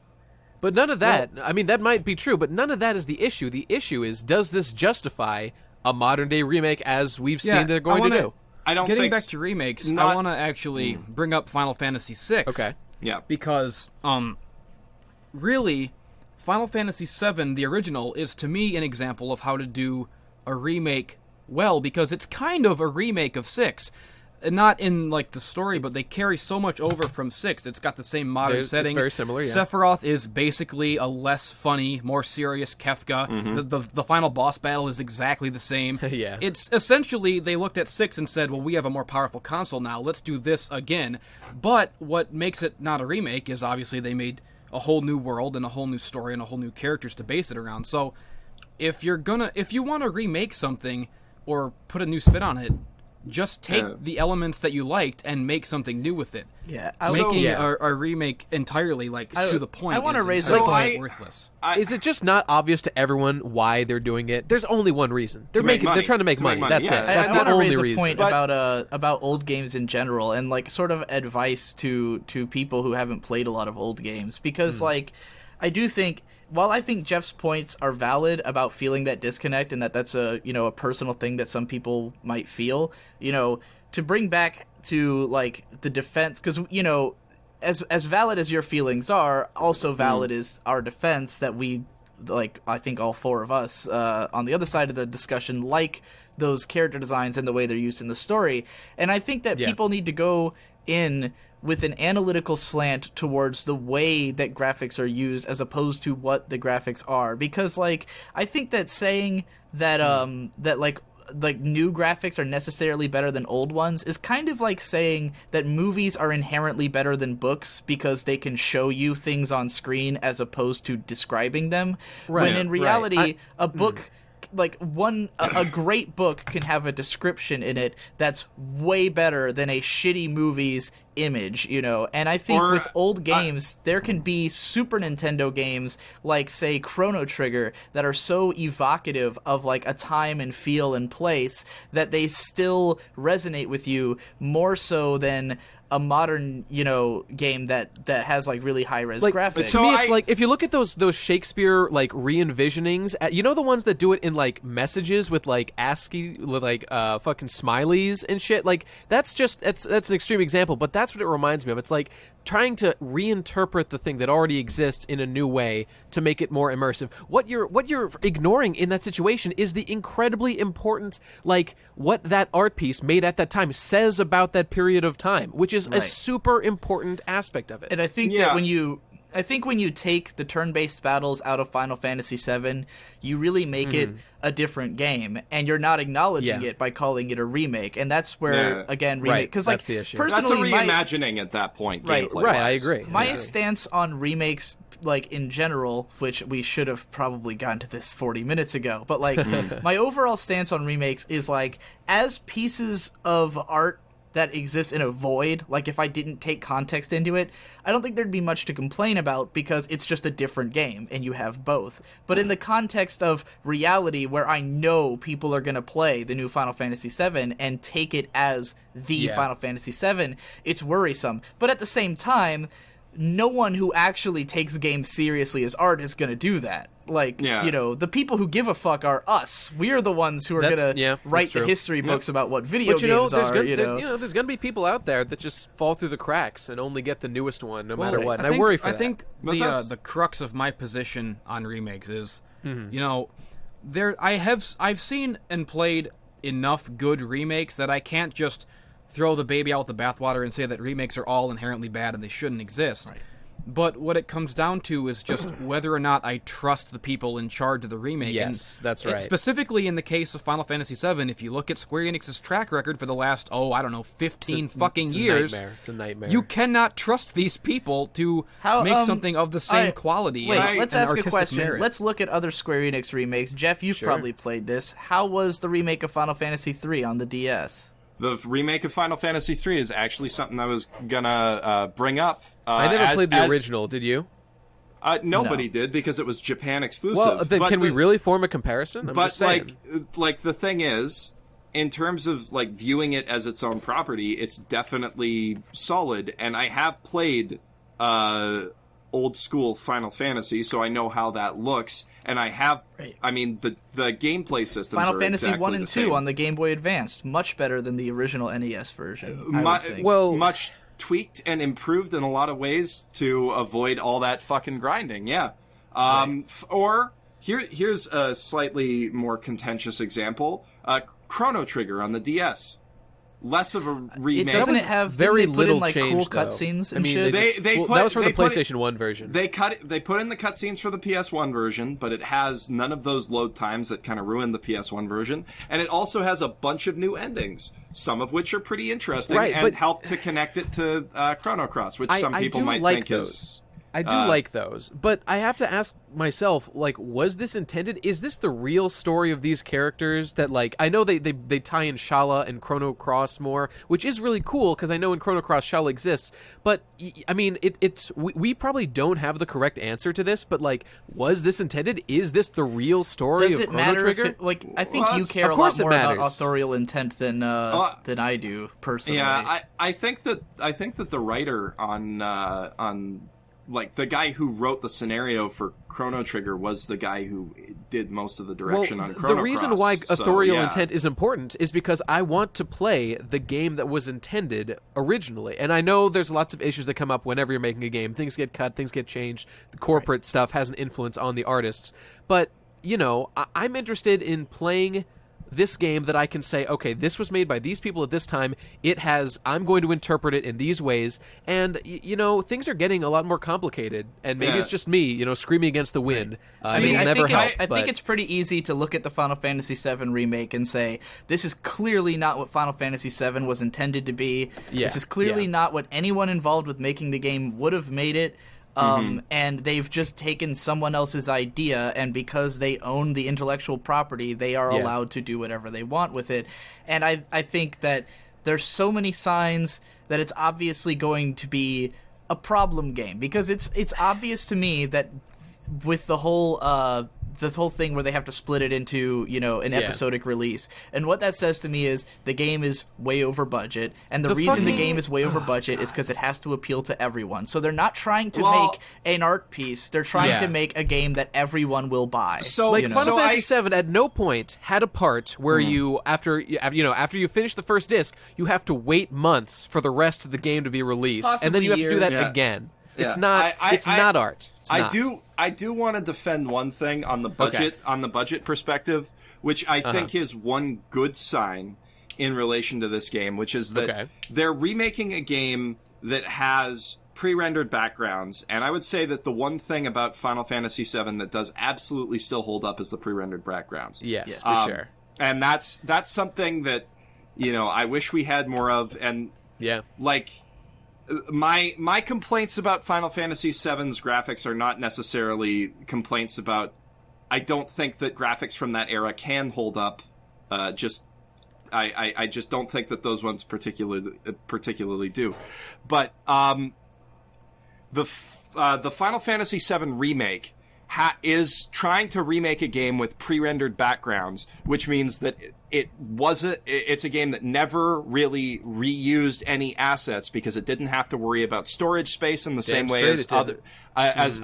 But none of that... I mean, that might be true, but none of that is the issue. The issue is, does this justify a modern-day remake as we've seen they're going to do? Getting back to remakes, I want to actually bring up Final Fantasy VI. Okay. Yeah. Because, really, Final Fantasy VII, the original, is to me an example of how to do a remake well, because it's kind of a remake of 6. Not in, the story, but they carry so much over from 6. It's got the same modern setting. It's very similar, yeah. Sephiroth is basically a less funny, more serious Kefka. The final boss battle is exactly the same. Yeah. It's essentially, they looked at 6 and said, well, we have a more powerful console now. Let's do this again. But what makes it not a remake is obviously they made a whole new world and a whole new story and a whole new characters to base it around. So if you want to remake something or put a new spin on it, just take the elements that you liked and make something new with it. Yeah, making a remake entirely to the point. I want to raise worthless. Is it just not obvious to everyone why they're doing it? There's only one reason. They're trying to make money. That's it. That's the only reason. I want to raise a point about old games in general and sort of advice to people who haven't played a lot of old games, because I do think, while I think Jeff's points are valid about feeling that disconnect and that's a personal thing that some people might feel, to bring back to the defense, because as valid as your feelings are, also valid is our defense that we I think all 4 of us on the other side of the discussion like those character designs and the way they're used in the story. And I think that people need to go in with an analytical slant towards the way that graphics are used as opposed to what the graphics are, because I think that saying that new graphics are necessarily better than old ones is kind of like saying that movies are inherently better than books because they can show you things on screen as opposed to describing them, when in reality a book a great book can have a description in it that's way better than a shitty movie's image, and I think with old games there can be Super Nintendo games like, say, Chrono Trigger, that are so evocative of a time and feel and place that they still resonate with you more so than a modern, game that has really high-res graphics. To me, it's if you look at those Shakespeare re-envisionings, the ones that do it in messages with ASCII, fucking smileys and shit. That's an extreme example, but that's what it reminds me of. It's trying to reinterpret the thing that already exists in a new way to make it more immersive. What you're ignoring in that situation is the incredibly important, like, what that art piece made at that time says about that period of time, which is a super important aspect of it. And I think that when you take the turn-based battles out of Final Fantasy VII, you really make it a different game, and you're not acknowledging it by calling it a remake. And that's where, again, remake, because that's the issue. Personally, that's a reimagining at that point. Right, I agree. My stance on remakes, like, in general, which we should have probably gotten to this 40 minutes ago, but, like, my overall stance on remakes is, like, as pieces of art that exists in a void, like if I didn't take context into it, I don't think there'd be much to complain about because it's just a different game and you have both. But in the context of reality, where I know people are going to play the new Final Fantasy VII and take it as the Final Fantasy VII, it's worrisome. But at the same time, no one who actually takes games seriously as art is going to do that. Like, you know, the people who give a fuck are us. We're the ones who are going to write the history books about what video games are. There's going to be people out there that just fall through the cracks and only get the newest one no matter what. And I worry for that. I think the crux of my position on remakes is, you know, I've seen and played enough good remakes that I can't just throw the baby out with the bathwater and say that remakes are all inherently bad and they shouldn't exist. Right. But what it comes down to is just whether or not I trust the people in charge of the remake. Yes, that's right. Specifically in the case of Final Fantasy VII, if you look at Square Enix's track record for the last, 15 years, it's a nightmare. You cannot trust these people to make something of the same quality. Wait, let's ask a question. Merit. Let's look at other Square Enix remakes. Jeff, you've probably played this. How was the remake of Final Fantasy III on the DS? The remake of Final Fantasy III is actually something I was gonna bring up. I never played the original. Did you? Nobody did because it was Japan exclusive. Well, then can we really form a comparison? I'm just saying. like the thing is, in terms of like viewing it as its own property, it's definitely solid. And I have played old school Final Fantasy, so I know how that looks. And I have, I mean, the gameplay systems Final are Fantasy exactly 1 and 2 same. On the Game Boy Advance, much better than the original NES version. Much tweaked and improved in a lot of ways to avoid all that fucking grinding. Yeah. Or here's a slightly more contentious example: Chrono Trigger on the DS. Less of a remake. Doesn't it have very little like change, cool cutscenes and I mean, shit? That was for the PlayStation 1 version. They put in the cutscenes for the PS1 version, but it has none of those load times that kind of ruin the PS1 version. And it also has a bunch of new endings, some of which are pretty interesting and help to connect it to Chrono Cross, which some people might think is... I do like those, but I have to ask myself, like, was this intended? Is this the real story of these characters that, like, I know they tie in Shala and Chrono Cross more, which is really cool, because I know in Chrono Cross Shala exists, but, I mean, we probably don't have the correct answer to this, but, like, was this intended? Is this the real story of Chrono Trigger? I think you care a lot more about authorial intent than I do, personally. Yeah, I think that the writer on like, the guy who wrote the scenario for Chrono Trigger was the guy who did most of the direction on Chrono Cross. The reason why authorial intent is important is because I want to play the game that was intended originally. And I know there's lots of issues that come up whenever you're making a game. Things get cut, things get changed. The corporate stuff has an influence on the artists. But, you know, I'm interested in playing this game that I can say, okay, this was made by these people at this time. I'm going to interpret it in these ways. And, you know, things are getting a lot more complicated. And maybe it's just me, you know, screaming against the wind. I think it's pretty easy to look at the Final Fantasy VII remake and say, this is clearly not what Final Fantasy VII was intended to be. Yeah, this is clearly not what anyone involved with making the game would have made it. And they've just taken someone else's idea, and because they own the intellectual property, they are allowed to do whatever they want with it. And I think that there's so many signs that it's obviously going to be a problem game, because it's obvious to me that with the whole the whole thing where they have to split it into, an episodic release. And what that says to me is the game is way over budget, and the reason the game is way over budget is because it has to appeal to everyone. So they're not trying to make an art piece; they're trying to make a game that everyone will buy. So, Final Fantasy VII at no point had a part where you, after you finish the first disc, you have to wait months for the rest of the game to be released, and then you have to do that again. Yeah. It's not. It's not art. It's not. I do want to defend one thing on the budget perspective, which I think is one good sign in relation to this game, which is that they're remaking a game that has pre-rendered backgrounds, and I would say that the one thing about Final Fantasy VII that does absolutely still hold up is the pre-rendered backgrounds. Yes, for sure. And that's something that I wish we had more of, and like. My complaints about Final Fantasy VII's graphics are not necessarily complaints about... I don't think that graphics from that era can hold up. I just don't think that those ones particularly do. But the Final Fantasy VII Remake is trying to remake a game with pre-rendered backgrounds, which means that it's a game that never really reused any assets because it didn't have to worry about storage space in the same way as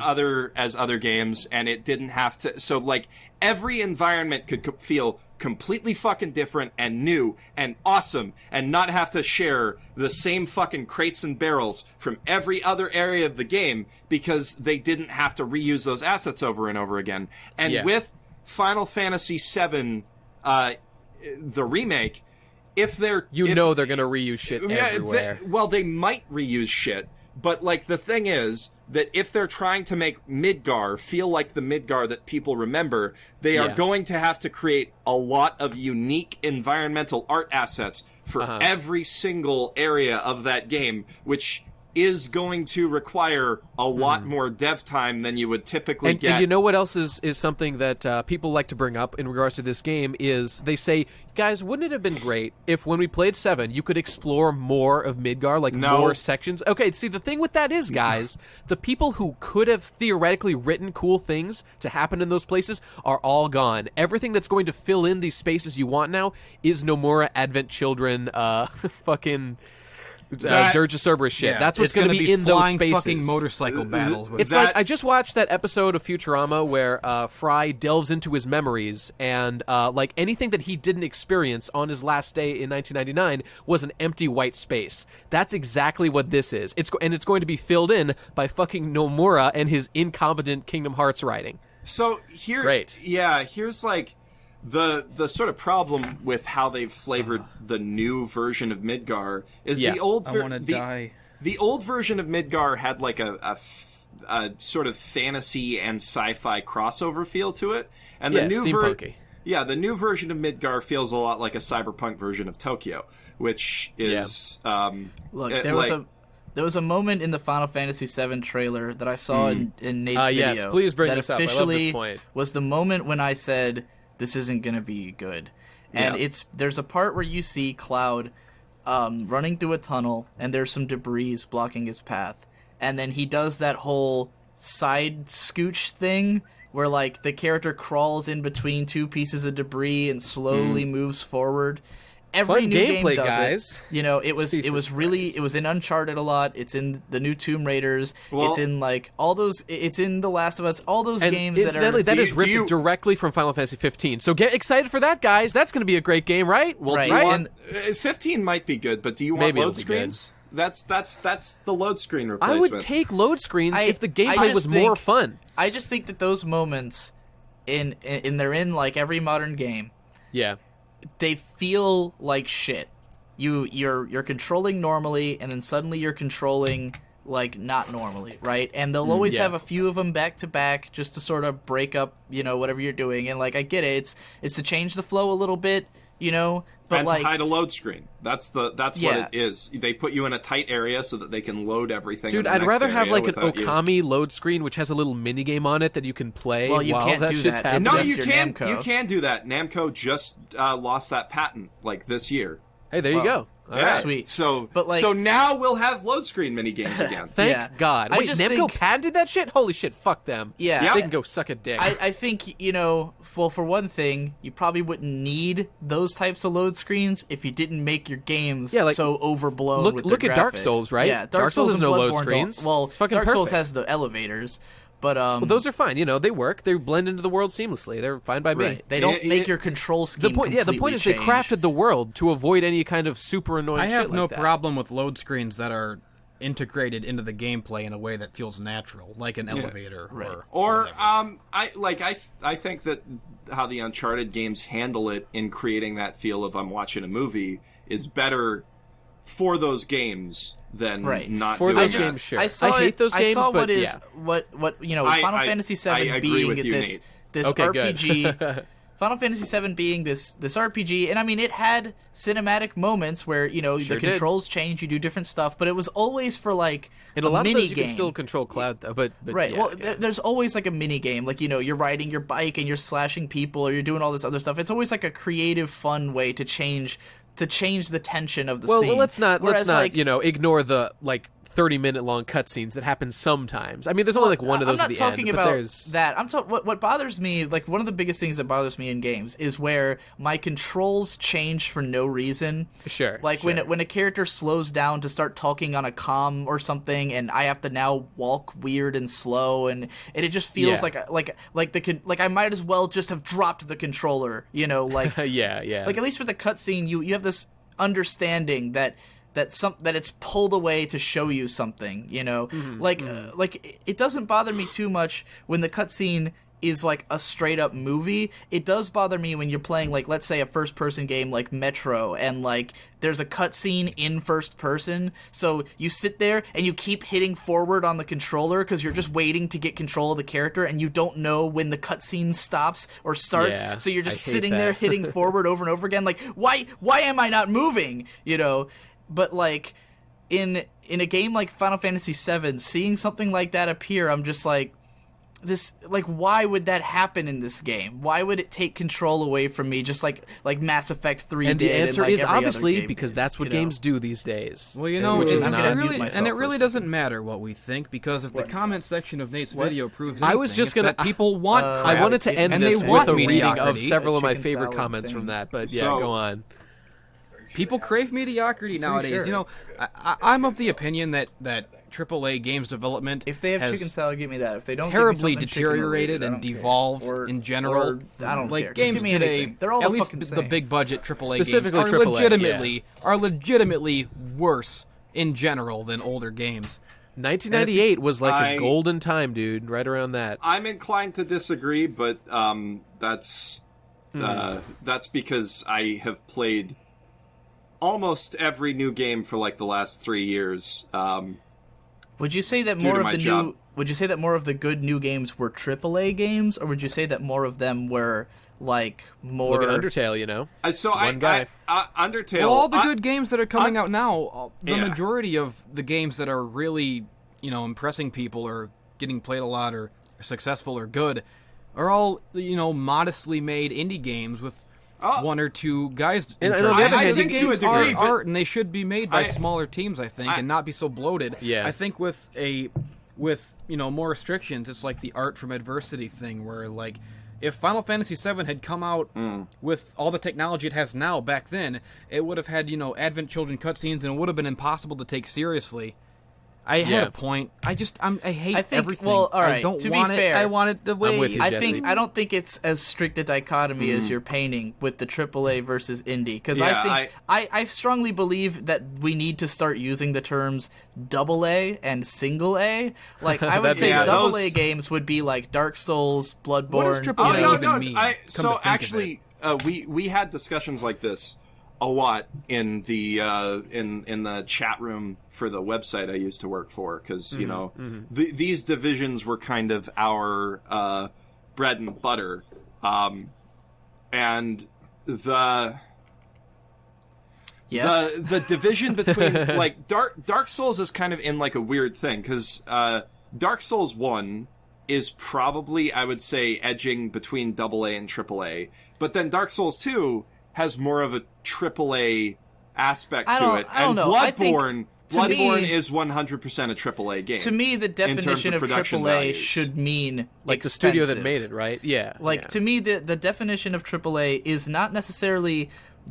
other games, and it didn't have to. So like every environment could feel completely fucking different and new and awesome, and not have to share the same fucking crates and barrels from every other area of the game because they didn't have to reuse those assets over and over again. And with Final Fantasy VII, the remake, if they're they're going to reuse shit everywhere. They might reuse shit, but like the thing is that if they're trying to make Midgar feel like the Midgar that people remember, they are going to have to create a lot of unique environmental art assets for every single area of that game, which is going to require a lot more dev time than you would typically get. And you know what else is something that people like to bring up in regards to this game is they say, guys, wouldn't it have been great if when we played 7, you could explore more of Midgar, more sections? Okay, see, the thing with that is, guys, the people who could have theoretically written cool things to happen in those places are all gone. Everything that's going to fill in these spaces you want now is Nomura, Advent Children, fucking... Dirge of Cerberus shit. That's what's going to be in those spaces. Fucking motorcycle battles. It's like I just watched that episode of Futurama where Fry delves into his memories, and like anything that he didn't experience on his last day in 1999 was an empty white space. That's exactly what this is. It's going to be filled in by fucking Nomura and his incompetent Kingdom Hearts writing. So here's like. The sort of problem with how they've flavored the new version of Midgar is the old version of Midgar had like a sort of fantasy and sci-fi crossover feel to it, and the new the new version of Midgar feels a lot like a cyberpunk version of Tokyo, which is there was a moment in the Final Fantasy VII trailer that I saw in Nate's video. Yes, please bring this up. I love this point. Was the moment when I said, this isn't going to be good. And there's a part where you see Cloud running through a tunnel, and there's some debris blocking his path. And then he does that whole side scooch thing where like the character crawls in between two pieces of debris and slowly moves forward. Every new game does guys. It. It was in Uncharted a lot. It's in the new Tomb Raiders. It's in like all those. It's in The Last of Us. All those games that is ripped directly from Final Fantasy 15. So get excited for that, guys. That's going to be a great game, right? Well, right. 15 might be good, but do you want load screens? That's the load screen replacement. I would take load screens if the gameplay was more fun. I just think that those moments they're in like every modern game. Yeah. They feel like shit. You're controlling normally, and then suddenly you're controlling like not normally, right? And they'll always have a few of them back to back just to sort of break up, whatever you're doing. And like I get it, it's to change the flow a little bit, but and like to hide a load screen. That's what it is. They put you in a tight area so that they can load everything. Dude, I'd rather have like an Okami load screen which has a little mini game on it that you can play. Well, you can't do that. Happening. No, you can. You can do that. Namco just lost that patent like this year. Hey, there you go. Yeah. Sweet. So, but like, so now we'll have load screen mini games again. Thank God. Wait, Namco patented that shit? Holy shit, fuck them. Yeah. Yep. They can go suck a dick. I think, well, for one thing, you probably wouldn't need those types of load screens if you didn't make your games so overblown with their Look at Dark graphics. Souls, right? Yeah, Dark Souls has no load Bloodborne screens. Well, it's fucking Dark perfect. Souls has the elevators, but well, those are fine. They work. They blend into the world seamlessly. They're fine by me. Right. They don't make your control scheme the point is change. they crafted the world to avoid any kind of super annoying shit I have no that. problem with load screens that are integrated into the gameplay in a way that feels natural, like an elevator or I think that how the Uncharted games handle it in creating that feel of I'm watching a movie is better for those games than not for doing those that. games. Sure, I hate those games. I saw but what Final Fantasy VII being this okay, RPG. Final Fantasy VII being this RPG, and I mean, it had cinematic moments where the controls change, you do different stuff, but it was always for like in a lot mini of those you game. can still control Cloud though, but right. Yeah, well, there's always like a mini game, like you're riding your bike and you're slashing people or you're doing all this other stuff. It's always like a creative, fun way to change the tension of the scene. Well, let's not ignore the 30-minute long cutscenes that happen sometimes. I mean, there's only like one of those at the end. I'm not talking about there's... that. What bothers me, like one of the biggest things that bothers me in games is where my controls change for no reason. Sure. Like when a character slows down to start talking on a comm or something, and I have to now walk weird and slow, and it just feels like I might as well just have dropped the controller. Like yeah. Like at least with the cutscene, you have this understanding that it's pulled away to show you something, like it doesn't bother me too much when the cutscene is like a straight up movie. It does bother me when you're playing like, let's say, a first person game like Metro, and like there's a cutscene in first person, so you sit there and you keep hitting forward on the controller because you're just waiting to get control of the character, and you don't know when the cutscene stops or starts. Yeah, so you're just sitting that. there hitting forward over and over again. Like, why am I not moving? But like in a game like Final Fantasy VII, seeing something like that appear, I'm just like, why would that happen in this game? Why would it take control away from me, just like Mass Effect 3 and did? The answer and is every obviously other game because did, that's what games do these days. Well, which is I'm not. gonna mute myself And it for a really second. doesn't matter what we think, because if the comment section of Nate's video proves anything, I was just it's gonna. that people want. I wanted to end and this they with want a reading of mediocrity. several of my Chicken favorite salad comments thing. from that. But So- go on. People crave mediocrity nowadays. sure. I'm of the opinion that AAA games development If they have has chicken salad, give me that. If they don't, terribly give me something deteriorated chicken-related, I and don't care. devolved Or- in general. or I don't like care. Just games give me today, anything. They're all at the least fucking the same. big budget AAA games Specifically are AAA, legitimately worse in general than older games. 1998 was like a golden time, dude. Right around that. I'm inclined to disagree, but that's because I have played almost every new game for like the last 3 years. Would you say that Due more to of my the job. new? Would you say that more of the good new games were AAA games, or would you say that more of them were like more? Look at Undertale, One guy. Undertale. Well, all the good games that are coming out now, the Yeah. majority of the games that are really, impressing people or getting played a lot or successful or good are all, modestly made indie games with one or two guys. And in on charge. the other I hand, think to a games degree, are but- art, and they should be made by smaller teams, I think, and not be so bloated. Yeah. I think with more restrictions, it's like the art from adversity thing, where like if Final Fantasy VII had come out with all the technology it has now back then, it would have had Advent Children cutscenes, and it would have been impossible to take seriously. I had a point. I hate everything. Well, all right. I don't to want be it. fair, I want it the way. with you, Jesse. I don't think it's as strict a dichotomy as you're painting with the AAA versus indie. Because Yeah, I strongly believe that we need to start using the terms AA and single A. Like I would say, Yeah, AA those- games would be like Dark Souls, Bloodborne. What does AAA even mean? Come to So think of actually, we had discussions like this a lot in the in the chat room for the website I used to work for, because these divisions were kind of our bread and butter, and the Yes. the division between like Dark Souls is kind of in like a weird thing, because Dark Souls 1 is probably, I would say, edging between AA and AAA, but then Dark Souls 2 has more of a AAA aspect to it. I don't know. Bloodborne is 100% a AAA game. To me, the definition of AAA values should mean like expensive. The studio that made it, right? Yeah. To me, the definition of AAA is not necessarily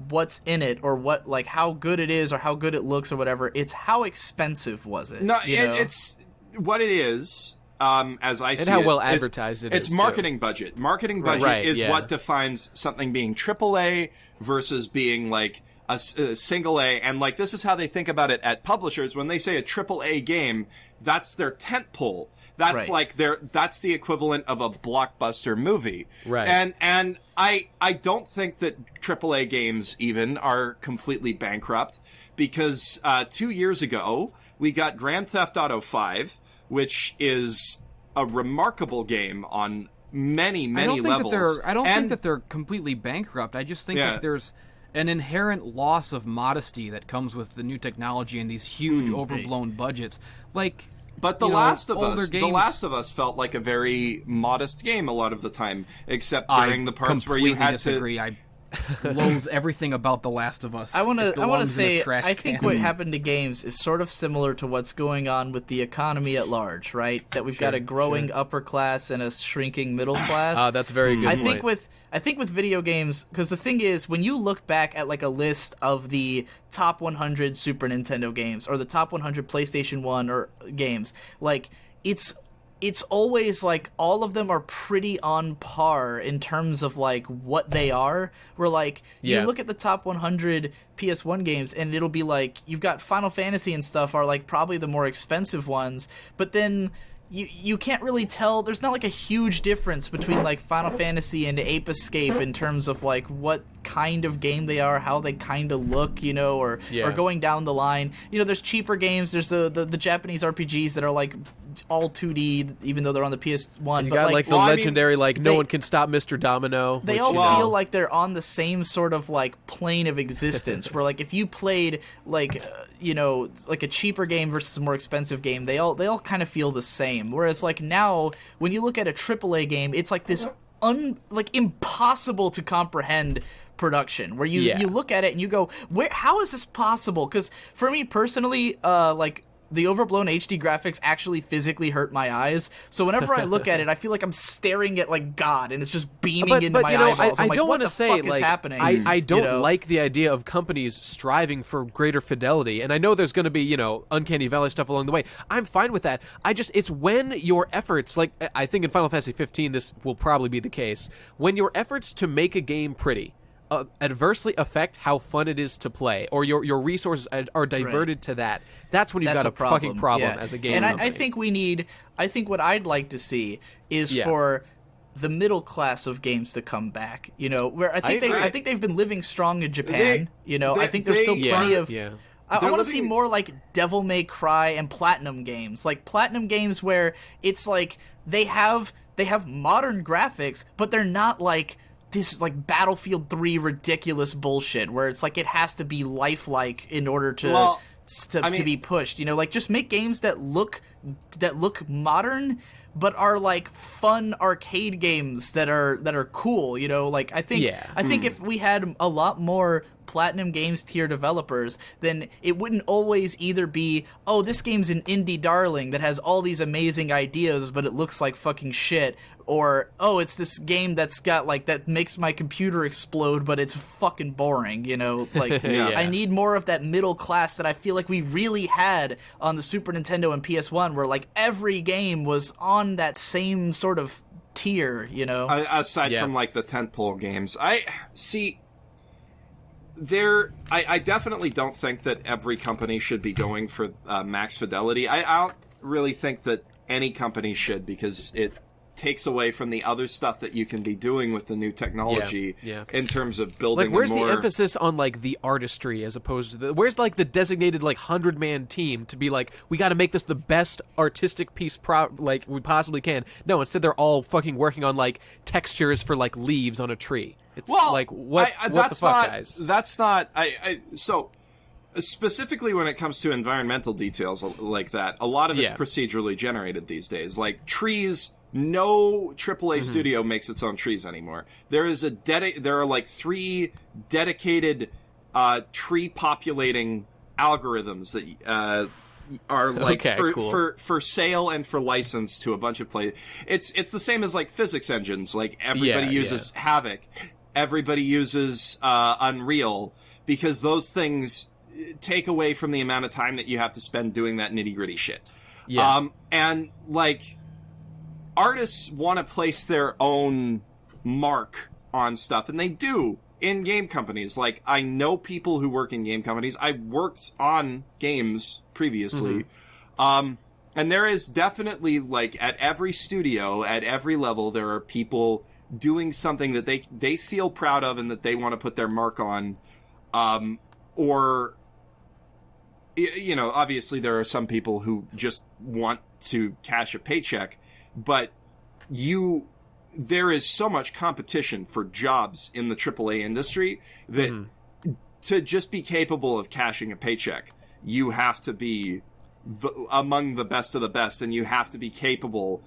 what's in it or what, like, how good it is or how good it looks or whatever. It's how expensive was it. No, it's what it is. As I see it, and how well advertised it is. It's marketing budget. Marketing budget is what defines something being AAA versus being like a single A. And like this is how they think about it at publishers. When they say a AAA game, that's their tentpole. That's like that's the equivalent of a blockbuster movie. Right. And I don't think that AAA games even are completely bankrupt because 2 years ago we got Grand Theft Auto 5, which is a remarkable game on many levels. I don't think that they're completely bankrupt. I just think that there's an inherent loss of modesty that comes with the new technology and these huge overblown budgets. But The Last of Us felt like a very modest game a lot of the time, except during the parts where you had disagree. I loathe everything about The Last of Us. I want to say I think what happened to games is sort of similar to what's going on with the economy at large, right? That we've got a growing upper class and a shrinking middle class. That's a very good point. I think with video games, because the thing is, when you look back at like a list of the top 100 Super Nintendo games or the top 100 PlayStation 1 or games, like it's always like all of them are pretty on par in terms of like what they are. Where like you look at the top 100 PS1 games and it'll be like you've got Final Fantasy and stuff are like probably the more expensive ones, but then you can't really tell. There's not like a huge difference between like Final Fantasy and Ape Escape in terms of like what kind of game they are, how they kind of look, you know, or going down the line. You know, there's cheaper games. There's the Japanese RPGs that are like all 2D, even though they're on the PS1. You got like the legendary No One Can Stop Mr. Domino. They all feel like they're on the same sort of like plane of existence. Where like if you played like like a cheaper game versus a more expensive game, they all kind of feel the same. Whereas like now, when you look at a AAA game, it's like this impossible to comprehend production where you look at it and you go, how is this possible? Because for me personally, the overblown HD graphics actually physically hurt my eyes. So whenever I look at it, I feel like I'm staring at like God, and it's just beaming into my eyeballs. I don't want to say like happening? I don't like the idea of companies striving for greater fidelity, and I know there's going to be Uncanny Valley stuff along the way. I'm fine with that. It's when your efforts, like I think in Final Fantasy 15, this will probably be the case, when your efforts to make a game pretty adversely affect how fun it is to play, or your resources are diverted to that. That's when you've got a fucking problem as a game. And I think what I'd like to see is for the middle class of games to come back. Where I think they've been living strong in Japan. I think there's still plenty of. I want to see more like Devil May Cry and Platinum games, like Platinum games where it's like they have modern graphics, but they're not like this is like Battlefield 3 ridiculous bullshit where it's like it has to be lifelike in order to be pushed. Like just make games that look modern but are like fun arcade games that are cool. Like I think if we had a lot more Platinum Games tier developers, then it wouldn't always either be, oh, this game's an indie darling that has all these amazing ideas but it looks like fucking shit, or oh, it's this game that's got like that makes my computer explode but it's fucking boring. I need more of that middle class that I feel like we really had on the Super Nintendo and PS1, where like every game was on that same sort of tier. Aside from like the tentpole games, I definitely don't think that every company should be going for max fidelity. I don't really think that any company should, because it takes away from the other stuff that you can be doing with the new technology in terms of building. Like, where's the emphasis on like the artistry as opposed to where's like the designated like 100-man team to be like, we got to make this the best artistic piece like we possibly can? No, instead they're all fucking working on like textures for like leaves on a tree. It's like what the fuck, guys? That's not. So specifically when it comes to environmental details like that, a lot of it's procedurally generated these days. Like trees. No AAA studio makes its own trees anymore. There is there are like 3 dedicated tree populating algorithms that are like for sale and for license to a bunch of play. It's the same as like physics engines. Like everybody uses Havoc, everybody uses Unreal, because those things take away from the amount of time that you have to spend doing that nitty gritty shit. Yeah. And like artists want to place their own mark on stuff, and they do in game companies. Like, I know people who work in game companies. I worked on games previously. And there is definitely, like, at every studio, at every level, there are people doing something that they feel proud of and that they want to put their mark on. Or, you know, obviously there are some people who just want to cash a paycheck, but there is so much competition for jobs in the AAA industry that to just be capable of cashing a paycheck, you have to be among the best of the best, and you have to be capable.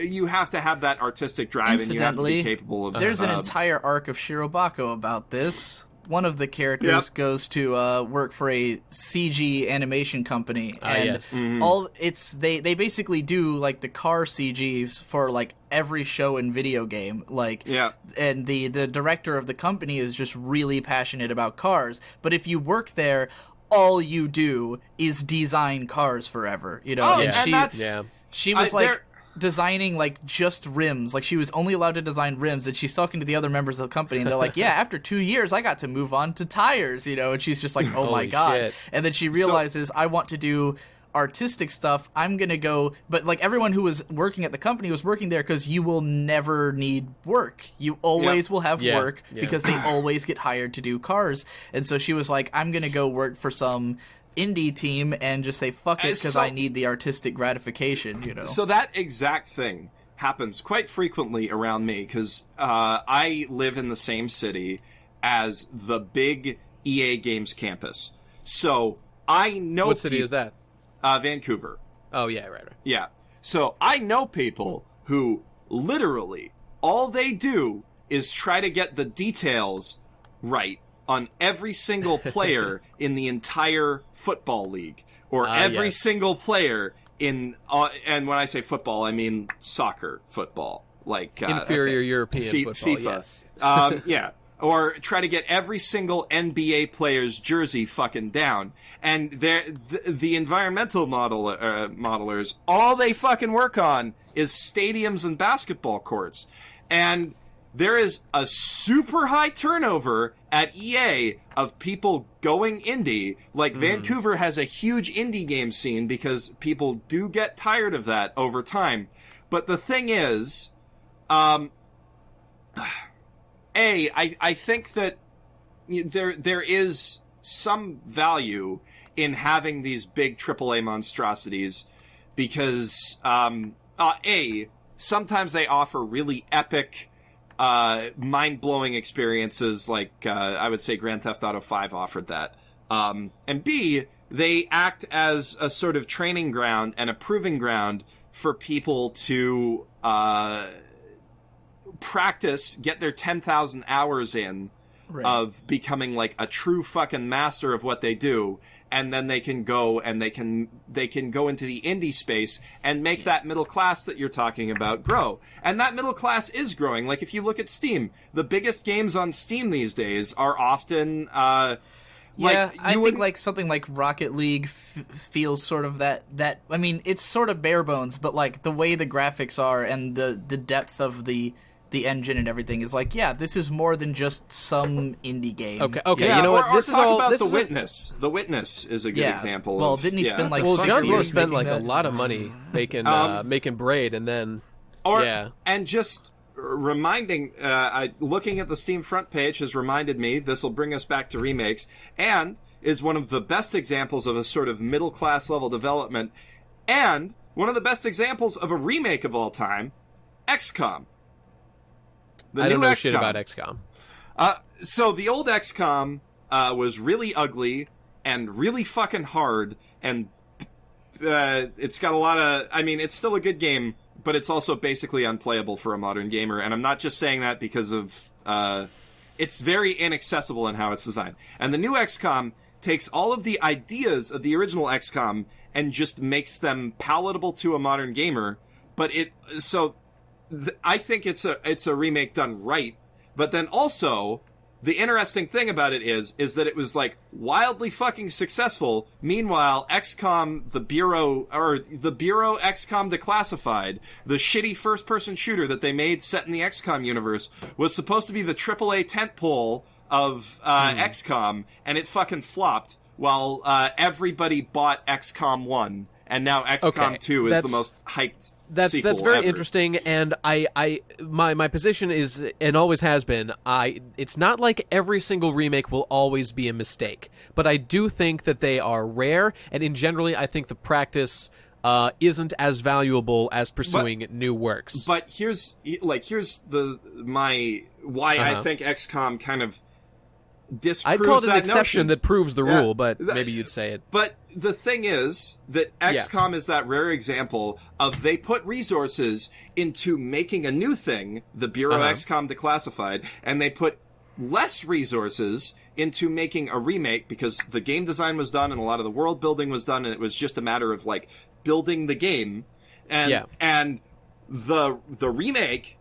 You have to have that artistic drive, and you have to be capable of. There's an entire arc of Shirobako about this. One of the characters goes to work for a CG animation company, and they basically do like the car CGs for like every show and video game. And the director of the company is just really passionate about cars. But if you work there, all you do is design cars forever. You know, she was designing like just rims. Like, she was only allowed to design rims, and she's talking to the other members of the company, and they're like, yeah, after 2 years I got to move on to tires, you know. And she's just like, oh my god. Shit. And then she realizes, I want to do artistic stuff. I'm gonna go. But like, everyone who was working at the company was working there because you will never need work. You always will have work because they always get hired to do cars. And so she was like, I'm gonna go work for some indie team and just say fuck it because I need the artistic gratification, you know. So that exact thing happens quite frequently around me, because I live in the same city as the big EA Games campus. So I know what city is that? Vancouver. Oh yeah, right. Yeah. So I know people who literally all they do is try to get the details right on every single player in the entire football league, or every single player in, and when I say football, I mean soccer football, like inferior European football. FIFA. Yes. Or try to get every single NBA player's jersey fucking down. And the environmental modelers, all they fucking work on is stadiums and basketball courts. And there is a super high turnover at EA of people going indie. Like, Vancouver has a huge indie game scene because people do get tired of that over time. But the thing is, I think that there is some value in having these big AAA monstrosities because, sometimes they offer really epic, mind-blowing experiences, like I would say Grand Theft Auto 5 offered that. And B, they act as a sort of training ground and a proving ground for people to practice, get their 10,000 hours in of becoming like a true fucking master of what they do. And then they can go and they can go into the indie space and make that middle class that you're talking about grow. And that middle class is growing. Like, if you look at Steam, the biggest games on Steam these days are often I think like something like Rocket League feels sort of that. I mean, it's sort of bare bones, but like the way the graphics are and the depth of the engine and everything is like, yeah, this is more than just some indie game. Okay, yeah, you know what? This is all about The Witness. The Witness is a good example. Well, didn't he spend like? Well, John Blow spent like that? a lot of money making Braid, and then and just reminding, looking at the Steam front page has reminded me. This will bring us back to remakes, and is one of the best examples of a sort of middle class level development, and one of the best examples of a remake of all time, XCOM. I don't know shit about XCOM. So the old XCOM was really ugly and really fucking hard, and it's got a lot of... I mean, it's still a good game, but it's also basically unplayable for a modern gamer, and I'm not just saying that because of it's very inaccessible in how it's designed. And the new XCOM takes all of the ideas of the original XCOM and just makes them palatable to a modern gamer. But I think it's a remake done right. But then also, the interesting thing about it is that it was like wildly fucking successful. Meanwhile, XCOM, the Bureau XCOM Declassified, the shitty first-person shooter that they made set in the XCOM universe, was supposed to be the AAA tentpole of XCOM, and it fucking flopped. While everybody bought XCOM 1. And now XCOM 2 is the most hyped sequel That's very ever. interesting, and my position is, and always has been, it's not like every single remake will always be a mistake, but I do think that they are rare, and in generally, I think the practice isn't as valuable as pursuing new works. But here's why I think XCOM kind of disproves I'd call it an that exception notion. that proves the rule, but maybe you'd say it. But the thing is that XCOM is that rare example of they put resources into making a new thing, the Bureau XCOM Declassified, and they put less resources into making a remake because the game design was done and a lot of the world building was done, and it was just a matter of like building the game. And the remake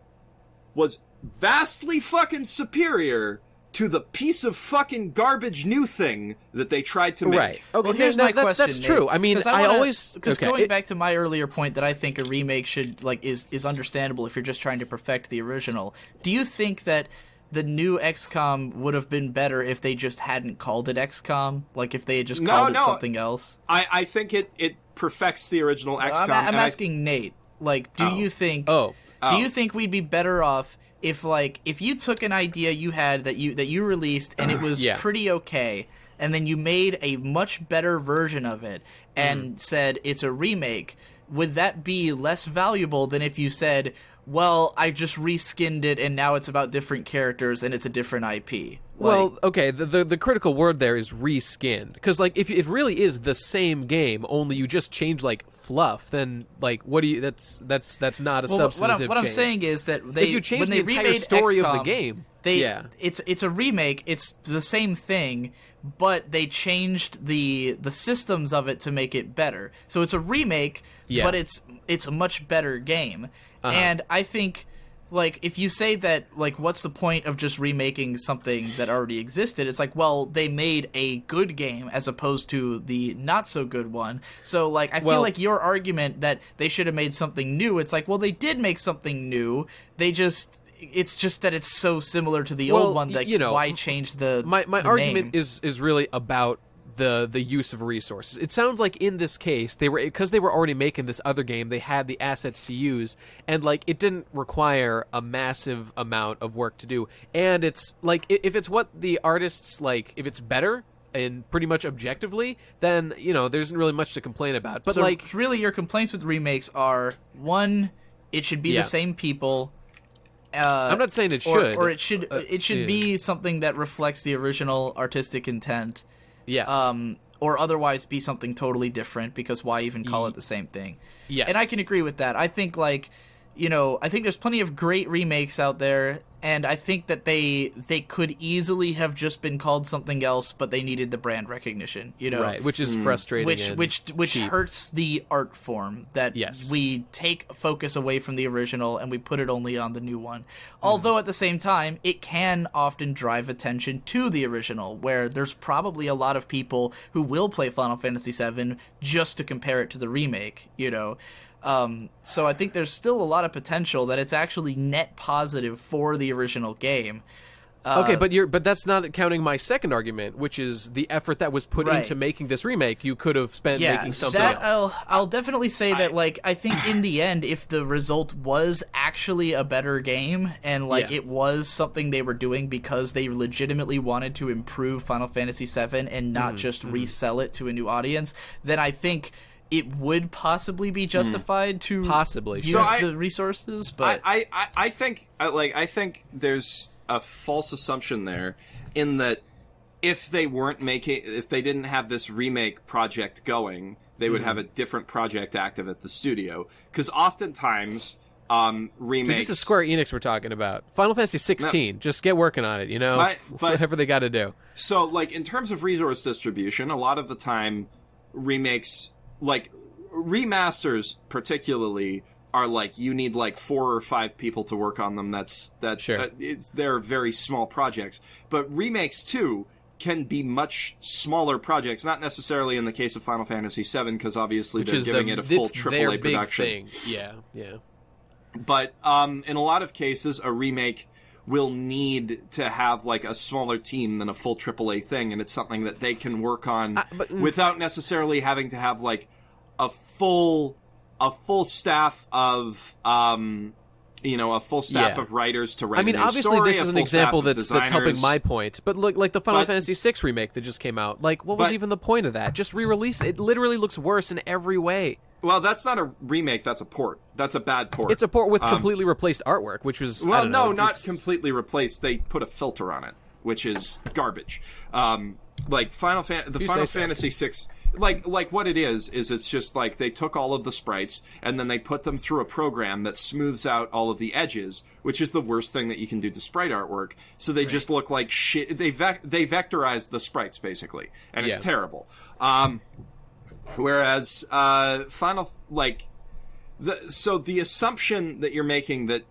was vastly fucking superior to the piece of fucking garbage new thing that they tried to make. Right. Okay, Well, here's my question. That's true. Nate. I mean, Because going back to my earlier point that I think a remake should, like, is understandable if you're just trying to perfect the original. Do you think that the new XCOM would have been better if they just hadn't called it XCOM? Like, if they had just called it something else? I think it perfects the original XCOM. I'm asking Nate. Like, do you think... Do you think we'd be better off if you took an idea you had that you released and it was pretty okay, and then you made a much better version of it and said it's a remake, would that be less valuable than if you said, well, I just reskinned it and now it's about different characters and it's a different IP? Well, okay, the critical word there is reskinned, because like if it really is the same game, only you just change like fluff, then like what do you? That's not a substantive change. What I'm saying is that if you change when the they entire remade story XCOM, of the game, it's a remake. It's the same thing, but they changed the systems of it to make it better. So it's a remake, but it's a much better game. And I think, like, if you say that, like, what's the point of just remaking something that already existed? It's like, well, they made a good game as opposed to the not-so-good one. So, like, I feel like your argument that they should have made something new, it's like, well, they did make something new. It's just that it's so similar to the old one that, why change the My the argument name? is really about the use of resources. It sounds like in this case because they were already making this other game, they had the assets to use, and like it didn't require a massive amount of work to do. And it's like if it's what the artists like, if it's better and pretty much objectively, then there isn't really much to complain about. But so like really, your complaints with remakes are, one, it should be the same people. I'm not saying it should, or it should be something that reflects the original artistic intent. Yeah. Or otherwise be something totally different, because why even call it the same thing? Yes. And I can agree with that. I think, like, I think there's plenty of great remakes out there, and I think that they could easily have just been called something else, but they needed the brand recognition, Right, which is frustrating. Which cheap. hurts the art form, that we take focus away from the original and we put it only on the new one. Although at the same time, it can often drive attention to the original, where there's probably a lot of people who will play Final Fantasy VII just to compare it to the remake, So I think there's still a lot of potential that it's actually net positive for the original game. Okay, but that's not counting my second argument, which is the effort that was put into making this remake. You could have spent making something else. I'll definitely say that, like, I think in the end, if the result was actually a better game and like it was something they were doing because they legitimately wanted to improve Final Fantasy VII and not just resell it to a new audience, then I think it would possibly be justified to use the resources. But I think there's a false assumption there, in that if they didn't have this remake project going, they would have a different project active at the studio. Because oftentimes, remakes. Dude, this is Square Enix we're talking about. Final Fantasy 16. No. Just get working on it, you know? Whatever they got to do. So, like, in terms of resource distribution, a lot of the time, remakes, like, remasters particularly, are like, you need, like, 4 or 5 people to work on them. Sure. They're very small projects. But remakes, too, can be much smaller projects, not necessarily in the case of Final Fantasy VII, because obviously they're giving it a full AAA production. Thing. Yeah. But in a lot of cases, a remake will need to have like a smaller team than a full AAA thing, and it's something that they can work on without necessarily having to have like a full staff of a full staff of writers to write. I mean, a new obviously, story, this is an example that's helping my point. But look, like the Final Fantasy VI remake that just came out. Like, what was even the point of that? Just re-release it. It literally looks worse in every way. Well, that's not a remake. That's a port. That's a bad port. It's a port with completely replaced artwork, which was not completely replaced. They put a filter on it, which is garbage. Like Final Fantasy VI. Like what it is it's just like they took all of the sprites and then they put them through a program that smooths out all of the edges, which is the worst thing that you can do to sprite artwork. So they just look like shit. They vectorized the sprites basically, and it's terrible. Whereas the assumption that you're making that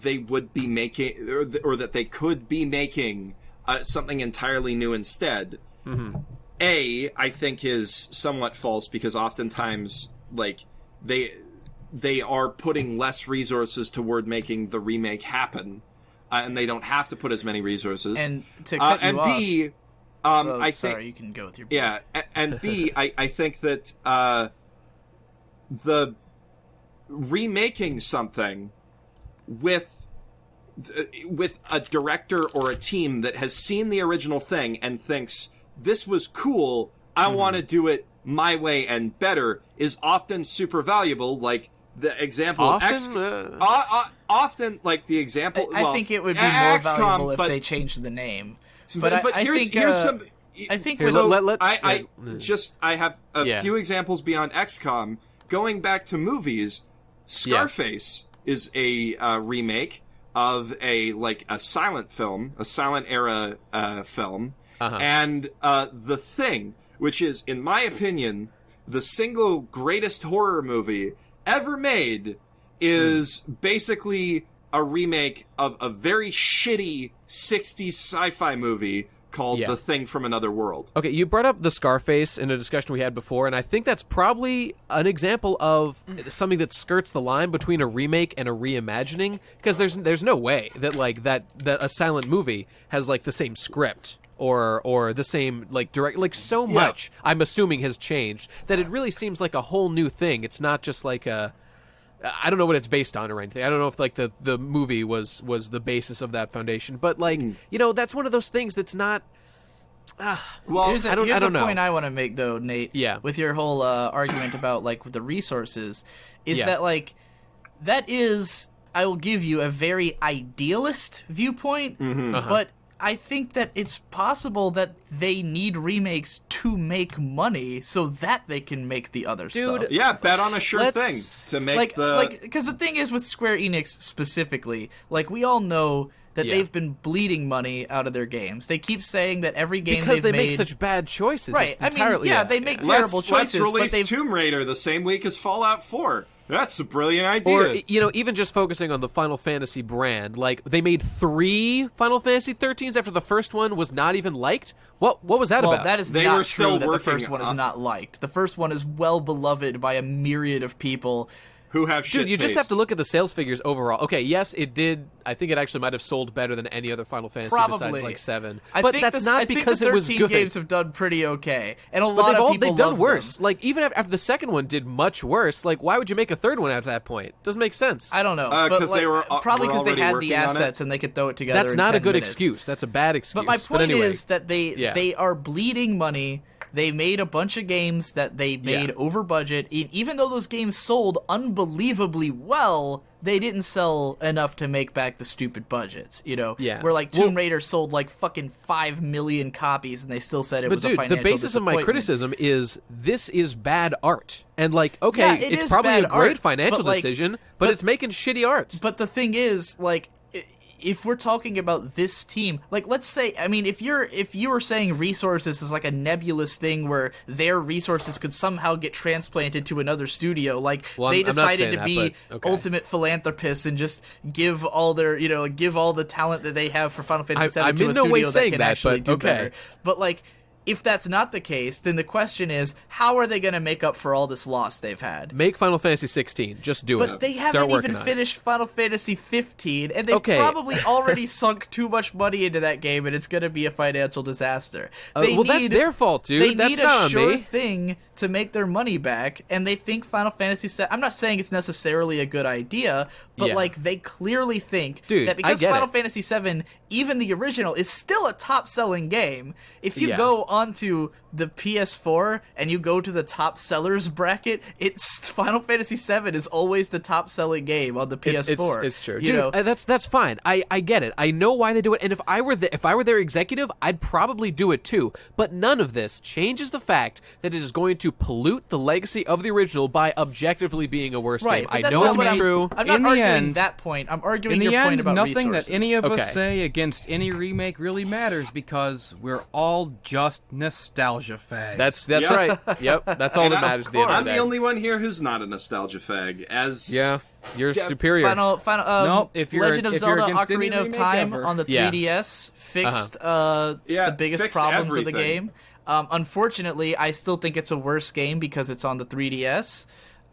they would be making or that they could be making something entirely new instead. Mm-hmm. I think is somewhat false, because oftentimes, like, they are putting less resources toward making the remake happen, and they don't have to put as many resources. And to cut you off... B, I think... Sorry, you can go with your... Yeah, and B, I think that the remaking something with a director or a team that has seen the original thing and thinks, this was cool, I want to do it my way and better, is often super valuable. Like the example often like the example I think it would be more valuable if they changed the name. But here's some I think I have a few examples beyond XCOM. Going back to movies, Scarface is a remake of a silent film, a silent era film. And The Thing, which is, in my opinion, the single greatest horror movie ever made, is basically a remake of a very shitty 60s sci-fi movie called The Thing from Another World. Okay, you brought up the Scarface in a discussion we had before, and I think that's probably an example of something that skirts the line between a remake and a reimagining, because there's no way that that a silent movie has like the same script or the same direct much I'm assuming has changed that it really seems like a whole new thing. It's not just like I don't know what it's based on or anything. I don't know if the movie was the basis of that foundation, but that's one of those things that's not. Here's a know. point I want to make though, Nate. Yeah. With your whole argument about the resources, is that that is, I will give you a very idealist viewpoint, but I think that it's possible that they need remakes to make money so that they can make the other stuff. Yeah, bet on a sure thing to make because the thing is with Square Enix specifically, we all know that they've been bleeding money out of their games. They keep saying that every game because they make such bad choices. Right. They make terrible choices. Let's release Tomb Raider the same week as Fallout 4. That's a brilliant idea. Or, even just focusing on the Final Fantasy brand, they made 3 Final Fantasy 13s after the first one was not even liked? What was that about? Well, that is not true that the first one is not liked. The first one is well beloved by a myriad of people. Who have shit Dude, you just have to look at the sales figures overall. Okay, yes, it did. I think it actually might have sold better than any other Final Fantasy besides 7. But that's not because it was good. I think the 13 games have done pretty okay, and a lot of people they've done love worse. them. Even after the second one did much worse. Why would you make a third one after that point? Doesn't make sense. I don't know. Because they were probably because they had the assets and they could throw it together. That's not a good minutes. excuse. That's a bad excuse. But my point is that they are bleeding money They made a bunch of games that they made over budget. Even though those games sold unbelievably well, they didn't sell enough to make back the stupid budgets, you know? Yeah. Where, like, Tomb Raider sold, like, fucking 5 million copies, and they still said it was a financial the basis of my criticism is this is bad art. And, like, okay, it's probably a great financial decision, but it's making shitty art. But the thing is, like, if we're talking about this team, like, let's say, I mean, if you were saying resources is like a nebulous thing where their resources could somehow get transplanted to another studio, like they decided to be ultimate philanthropists and just give all their, give all the talent that they have for Final Fantasy VII to a studio that can actually do better. But like, if that's not the case, then the question is, how are they going to make up for all this loss they've had? Make Final Fantasy 16. Just do it. But they haven't even finished Final Fantasy 15, and they've probably already sunk too much money into that game, and it's going to be a financial disaster. That's their fault, dude. That's not on me. They need a sure thing to make their money back, and they think Final Fantasy VII... I'm not saying it's necessarily a good idea, but like they clearly think that because Final Fantasy VII, even the original, is still a top-selling game, if you go onto the PS4 and you go to the top sellers bracket, it's Final Fantasy VII is always the top-selling game on the PS4. It's true. Dude, that's fine. I get it. I know why they do it, and if I were their executive, I'd probably do it too. But none of this changes the fact that it is going to pollute the legacy of the original by objectively being a worse game. I know it's true. I'm not arguing that point. I'm arguing your point about resources. Nothing that any of us say against any remake really matters because we're all just nostalgia fags. That's right. Yep, that's all that matters at the end of the day. I'm the only one here who's not a nostalgia fag. You're superior. If you're Legend of Zelda Ocarina of Time on the 3DS fixed the biggest problems of the game. Unfortunately, I still think it's a worse game because it's on the 3DS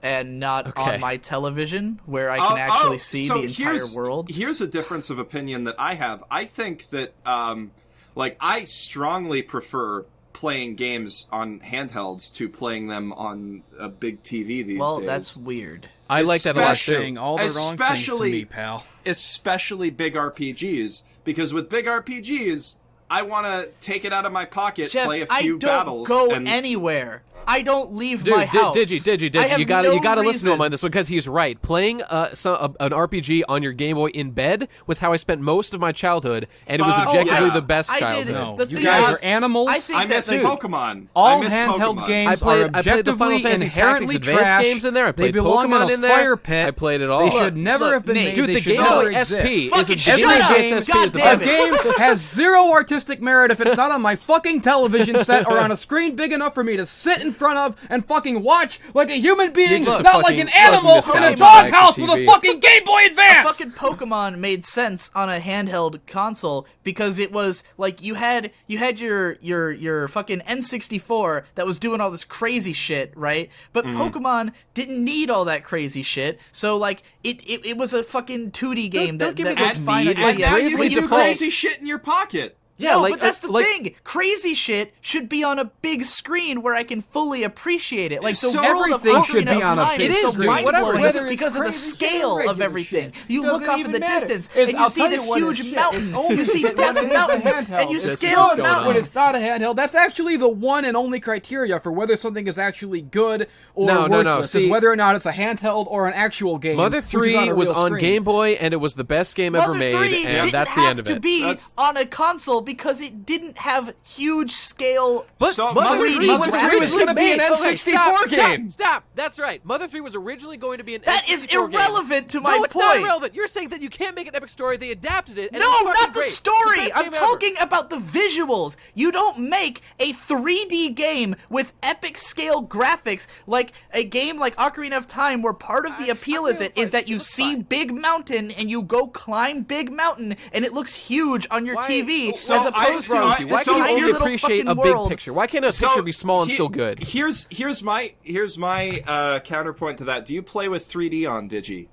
and not on my television where I can actually see the entire world. Here's a difference of opinion that I have. I think that, I strongly prefer playing games on handhelds to playing them on a big TV these days. Well, that's weird. I like that a lot too. Saying all the wrong things to me, pal. Especially big RPGs, because with big RPGs, I want to take it out of my pocket, Jeff, play a few battles. I don't go anywhere. I don't leave my house. Digi. You gotta listen to him on this one because he's right. Playing an RPG on your Game Boy in bed was how I spent most of my childhood, and it was objectively the best childhood. No, you guys are animals. I miss Pokemon. All handheld games are objectively inherently trash. Games in there. I played they belong Pokemon in a fire pit. I played it all. They should never have been made. Dude, the Game Boy SP is a game has zero artistic merit if it's not on my fucking television set or on a screen big enough for me to sit in front of and fucking watch like a human being, not like an animal in a doghouse with a fucking Game Boy Advance! A fucking Pokemon made sense on a handheld console because it was like you had your fucking N64 that was doing all this crazy shit, right? But Pokemon didn't need all that crazy shit, so like it was a fucking 2D game that was fine. And now you can do crazy shit in your pocket. Yeah, but that's the thing. Crazy shit should be on a big screen where I can fully appreciate it. Like, the world of Ocarina of Time is so mind-blowing because of the scale of everything. You look off in the distance, and you see this huge mountain. You see Death Mountain, and you scale the mountain. When it's not a handheld, that's actually the one and only criteria for whether something is actually good or worthless, is whether or not it's a handheld or an actual game. Mother 3 was on Game Boy, and it was the best game ever made, and that's the end of it. Mother 3 didn't have to be on a console because it didn't have huge scale. But Mother 3 was going to be an N64 game. Stop. That's right. Mother 3 was originally going to be an N64 game. That is irrelevant to my point. No, it's not irrelevant. You're saying that you can't make an epic story. They adapted it. And no, it was not the great. story. I'm talking about the visuals. You don't make a 3D game with epic scale graphics like a game like Ocarina of Time where part of the appeal is that you see Big Mountain and you go climb Big Mountain and it looks huge on your TV as opposed to why can't you appreciate a big picture? Why can't a picture be small and still good? Here's my counterpoint to that. Do you play with 3D on Digi?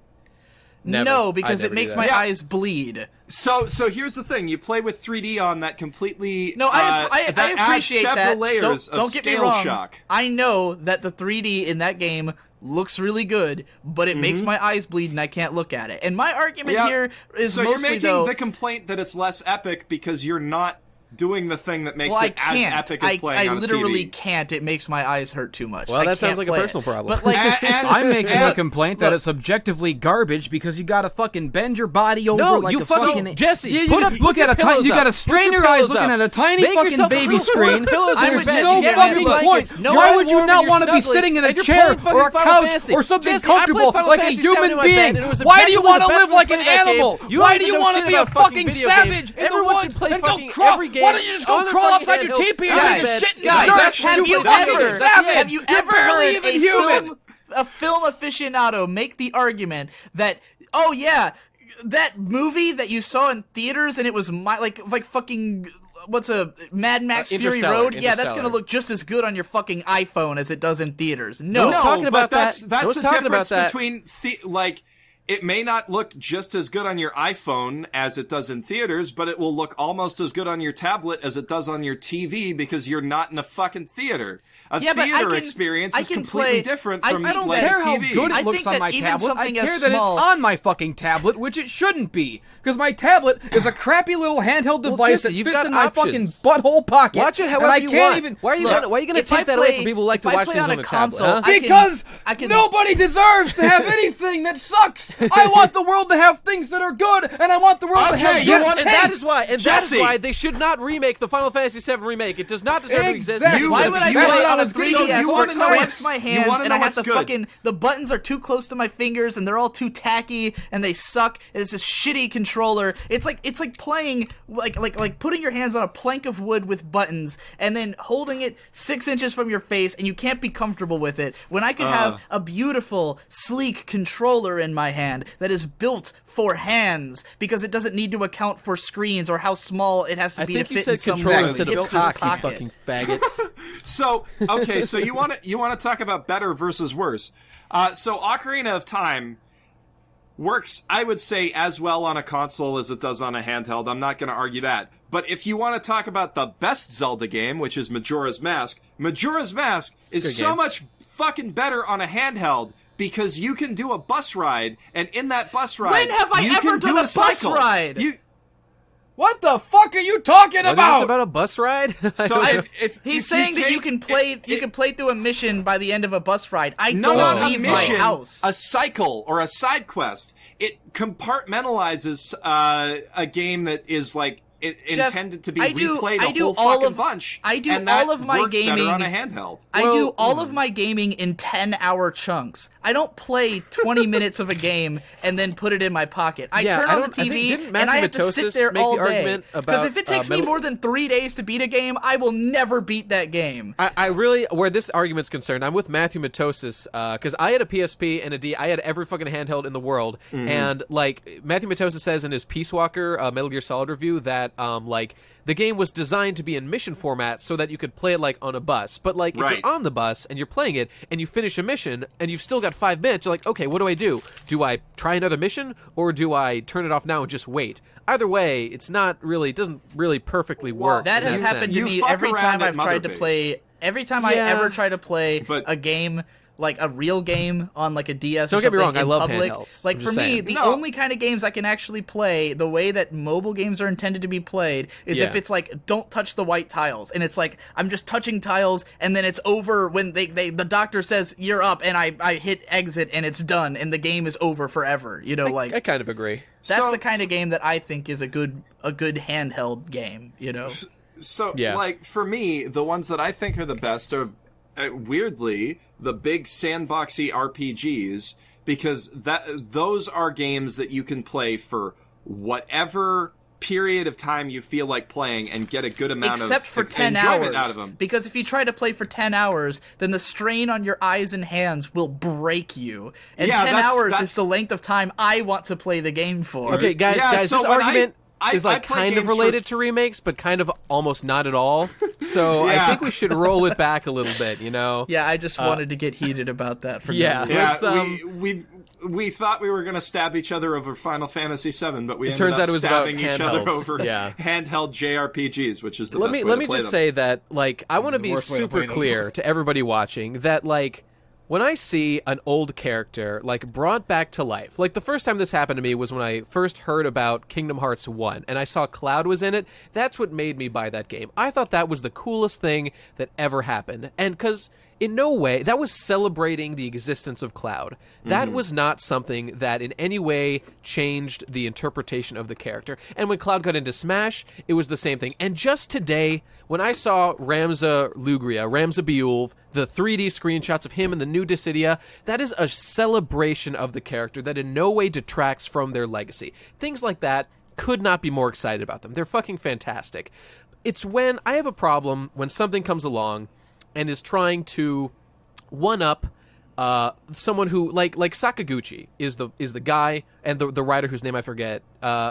Never. No, because it makes my eyes bleed. So here's the thing: you play with 3D on that completely. No, I appreciate several that. layers don't of get me scale wrong. shock. I know that the 3D in that game looks really good, but it makes my eyes bleed and I can't look at it. And my argument here is so mostly you're making the complaint that it's less epic because you're not doing the thing that makes it as epic as playing on a TV. I literally can't. It makes my eyes hurt too much. Well, that sounds like a personal problem. But like, I'm making a complaint that it's objectively garbage because you gotta fucking bend your body over like a fucking... Jesse, look at you gotta strain your eyes looking at a tiny fucking baby screen. There's no fucking point. Why would you not want to be sitting in a chair or a couch or something comfortable like a human being? Why do you want to live like an animal? Why do you want to be a fucking savage in the woods and go crawl? Why don't you just go crawl outside your teepee and take a shit in the dirt? Have you ever heard a film aficionado make the argument that, oh yeah, that movie that you saw in theaters and it was like fucking... What's a Mad Max Fury Road? Yeah, that's gonna look just as good on your fucking iPhone as it does in theaters. No, talking about that's the difference between it may not look just as good on your iPhone as it does in theaters, but it will look almost as good on your tablet as it does on your TV because you're not in a fucking theater. Theater experience is completely different from I don't like care TV. how good it looks on my tablet. I care that it's on my fucking tablet, which it shouldn't be. Because my tablet is a crappy little handheld device that fits in my fucking butthole pocket. Watch it however you want. Why are you going to take that away from people who like to watch things on a tablet? Because nobody deserves to have anything that sucks. I want the world to have things that are good, and I want the world to have good and that is why they should not remake the Final Fantasy VII remake. It does not deserve to exist. Why would I play on a 3DS where it cramps my hands and I have to fucking... The buttons are too close to my fingers and they're all too tacky and they suck and it's this shitty controller. It's like playing... Like putting your hands on a plank of wood with buttons and then holding it 6 inches from your face and you can't be comfortable with it when I could have a beautiful, sleek controller in my hand that is built for hands because it doesn't need to account for screens or how small it has to be to fit in some controller instead of cock, you fucking faggot. So you want to talk about better versus worse. So Ocarina of Time works, I would say, as well on a console as it does on a handheld. I'm not going to argue that. But if you want to talk about the best Zelda game, which is Majora's Mask is so much fucking better on a handheld because you can do a bus ride, and in that bus ride, when have I ever done a bus ride? What the fuck are you talking about? Is this about a bus ride? So he's saying that you can play through a mission by the end of a bus ride. Don't leave my house. A cycle or a side quest. It compartmentalizes a game that is like intended to be replayed a whole fucking bunch. I do all of my gaming on a handheld. I do all of my gaming in 10-hour chunks. I don't play 20 minutes of a game and then put it in my pocket. I turn on the TV and I have to sit there all day. Because if it takes me more than 3 days to beat a game, I will never beat that game. I really, where this argument's concerned, I'm with Matthew Matosis, because I had a PSP and I had every fucking handheld in the world, and like Matthew Matosis says in his Peace Walker Metal Gear Solid review that like the game was designed to be in mission format so that you could play it like on a bus. But like if you're on the bus and you're playing it and you finish a mission and you've still got 5 minutes, you're like, okay, what do? Do I try another mission or do I turn it off now and just wait? Either way, it doesn't really perfectly work. That has happened to me every time I've tried to play. Every time I ever try to play a game, like a real game on like a DS Don't or get me something wrong, I love public. handhelds. Like for me, the only kind of games I can actually play the way that mobile games are intended to be played is if it's like, don't touch the white tiles. And it's like, I'm just touching tiles and then it's over when the doctor says you're up and I hit exit and it's done and the game is over forever. You know, I kind of agree. That's the kind of game that I think is a good handheld game, you know? So, like, for me, the ones that I think are the best are, weirdly, the big sandboxy RPGs, because those are games that you can play for whatever period of time you feel like playing and get a good amount except for 10 enjoyment hours out of them. Because if you try to play for 10 hours, then the strain on your eyes and hands will break you. And 10 hours is the length of time I want to play the game for. Okay, guys, so this argument is like kind of related to remakes, but kind of almost not at all. So I think we should roll it back a little bit, you know? Yeah, I just wanted to get heated about that. We thought we were going to stab each other over Final Fantasy VII, but it turns out it was stabbing about each other over handheld JRPGs, which is the best way to play Let me just say that, like, I want to be super clear to everybody watching that, like, when I see an old character, like, brought back to life, like, the first time this happened to me was when I first heard about Kingdom Hearts 1, and I saw Cloud was in it. That's what made me buy that game. I thought that was the coolest thing that ever happened. And because in no way, that was celebrating the existence of Cloud. That was not something that in any way changed the interpretation of the character. And when Cloud got into Smash, it was the same thing. And just today, when I saw Ramza Beulve, the 3D screenshots of him in the new Dissidia, that is a celebration of the character that in no way detracts from their legacy. Things like that, could not be more excited about them. They're fucking fantastic. It's when I have a problem when something comes along and is trying to one-up someone who, like Sakaguchi is the guy, and the writer whose name I forget,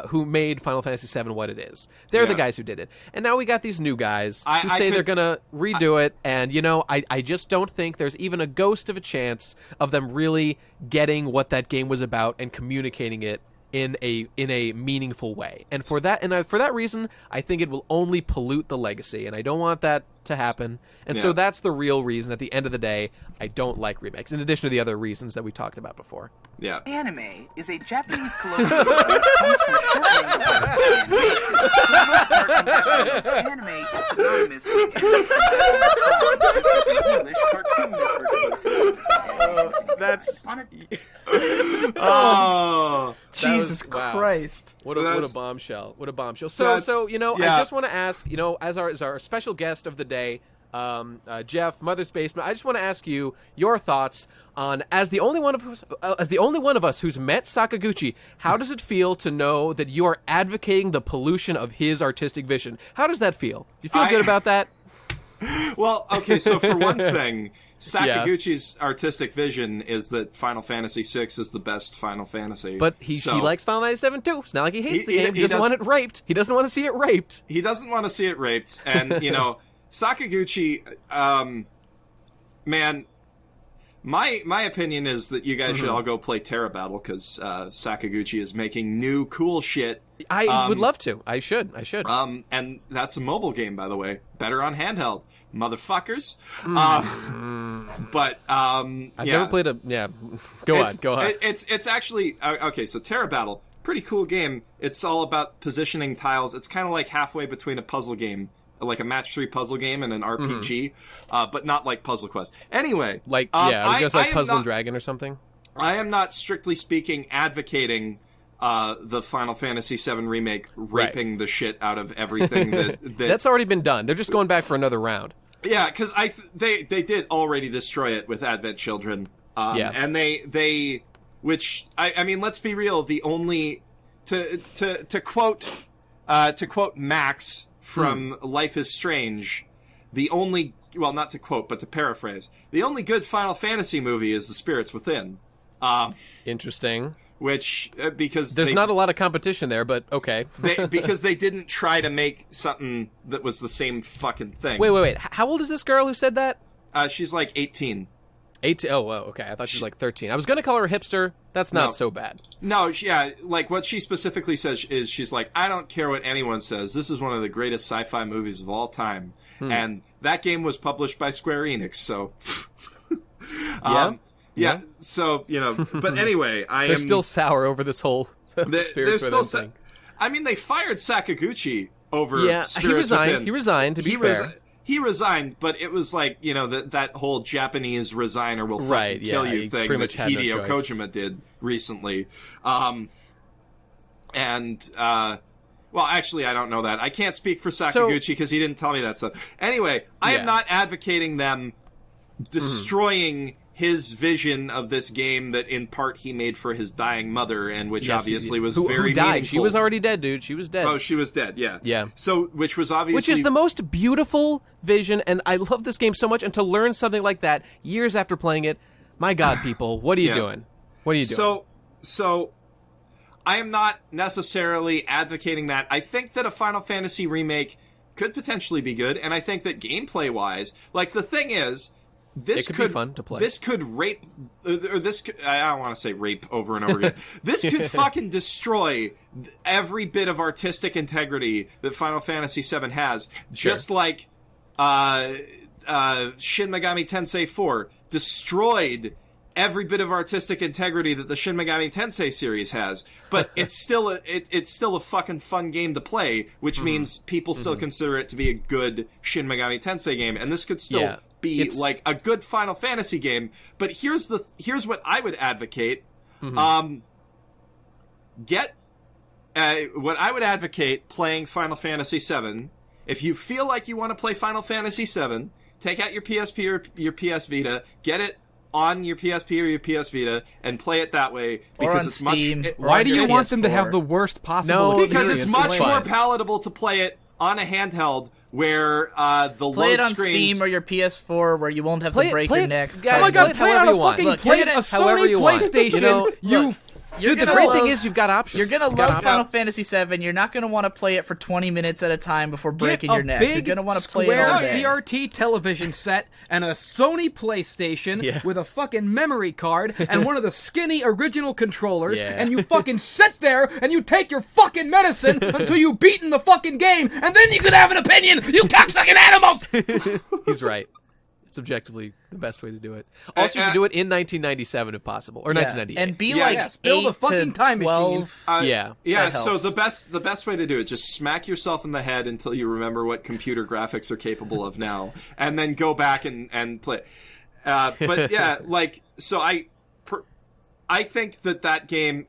who made Final Fantasy VII what it is. They're the guys who did it. And now we got these new guys who say they're going to redo it, and, I just don't think there's even a ghost of a chance of them really getting what that game was about and communicating it in a meaningful way. And for that reason, I think it will only pollute the legacy, and I don't want that to happen. And so that's the real reason, at the end of the day, I don't like remakes, in addition to the other reasons that we talked about before. Yeah. Anime is a Japanese colloquialism that comes from shortening the word animation. Anime is synonymous with animation, just as in English, cartoon is virtually synonymous with animation. Oh, Jesus Christ! What a bombshell! What a bombshell! So I just want to ask, as our special guest of the day, Jeff, Mother's Basement, I just want to ask you your thoughts on, as the only one of us who's met Sakaguchi, how does it feel to know that you are advocating the pollution of his artistic vision? How does that feel? Do you feel good about that? Well, okay, so for one thing, Sakaguchi's artistic vision is that Final Fantasy VI is the best Final Fantasy. But he likes Final Fantasy VII too. It's not like he hates the game. He doesn't want it raped. He doesn't want to see it raped. He doesn't want to see it raped. And, Sakaguchi, man, my opinion is that you guys should all go play Terra Battle, because Sakaguchi is making new cool shit. I would love to. I should. And that's a mobile game, by the way. Better on handheld, motherfuckers. I've never played a. Yeah, go on. It's actually okay. So Terra Battle, pretty cool game. It's all about positioning tiles. It's kind of like halfway between a puzzle game, like a match 3 puzzle game, and an RPG, but not like Puzzle Quest. Anyway, I was gonna say Puzzle and Dragon or something. I am not, strictly speaking, advocating the Final Fantasy VII Remake raping the shit out of everything that that's already been done. They're just going back for another round. Yeah, because they did already destroy it with Advent Children. And they which I mean, let's be real. The only to quote Max from Life is Strange, the only, well, not to quote, but to paraphrase, the only good Final Fantasy movie is The Spirits Within. Interesting. Which, because there's not a lot of competition there, but okay. Because they didn't try to make something that was the same fucking thing. Wait. How old is this girl who said that? She's like 18. 18? Oh, well, okay. I thought she was like 13. I was going to call her a hipster. That's not so bad. No, yeah, like what she specifically says is, she's like, I don't care what anyone says. This is one of the greatest sci-fi movies of all time. And that game was published by Square Enix, so... Yeah, so, but anyway, They're still sour over this whole Spirits Within thing. I mean, they fired Sakaguchi over Spirits Within. He resigned, to be fair. He resigned, but it was like, that whole Japanese resigner will fucking kill you thing that Hideo Kojima did recently. Well, actually, I don't know that. I can't speak for Sakaguchi because he didn't tell me that stuff. Anyway, I am not advocating them destroying his vision of this game that in part he made for his dying mother, and which obviously was very who died. Meaningful. She was already dead, dude. She was dead. Oh, she was dead, yeah. Yeah. So, which was obviously... Which is the most beautiful vision, and I love this game so much, and to learn something like that years after playing it, my God, people, what are you doing? What are you doing? So, I am not necessarily advocating that. I think that a Final Fantasy remake could potentially be good, and I think that gameplay-wise, like, the thing is... This could be fun to play. This could rape, or this could, I don't want to say rape over and over again. This could fucking destroy every bit of artistic integrity that Final Fantasy VII has. Sure. Just like Shin Megami Tensei 4 destroyed every bit of artistic integrity that the Shin Megami Tensei series has, but it's still a fucking fun game to play, which means people still consider it to be a good Shin Megami Tensei game, and this could still be like a good Final Fantasy game. But here's what I would advocate. What I would advocate playing Final Fantasy VII. If you feel like you want to play Final Fantasy VII, take out your PSP or your PS Vita, get it on your PSP or your PS Vita, and play it that way, because it's Steam, much. Why do you want them to have the worst possible? No, because experience? it's much more palatable to play it on a handheld where the play load it on screens... Steam or your PS4 where you won't have to break your neck. Guys, oh my god, play it on a fucking Look, a Sony PlayStation. Dude, the great thing is you've got options. You're gonna love Final Fantasy VII. You're not gonna want to play it for 20 minutes at a time before breaking your neck. You're gonna want to play it all day. CRT television set and a Sony PlayStation with a fucking memory card and one of the skinny original controllers, and you fucking sit there and you take your fucking medicine until you've beaten the fucking game, and then you can have an opinion, you cocksucking animals! He's right. It's objectively the best way to do it. Also, you should do it in 1997 if possible, or 1998. And be like build a fucking time 12. machine. So the best way to do it, just smack yourself in the head until you remember what computer graphics are capable of now, and then go back and play. But yeah, so I think that game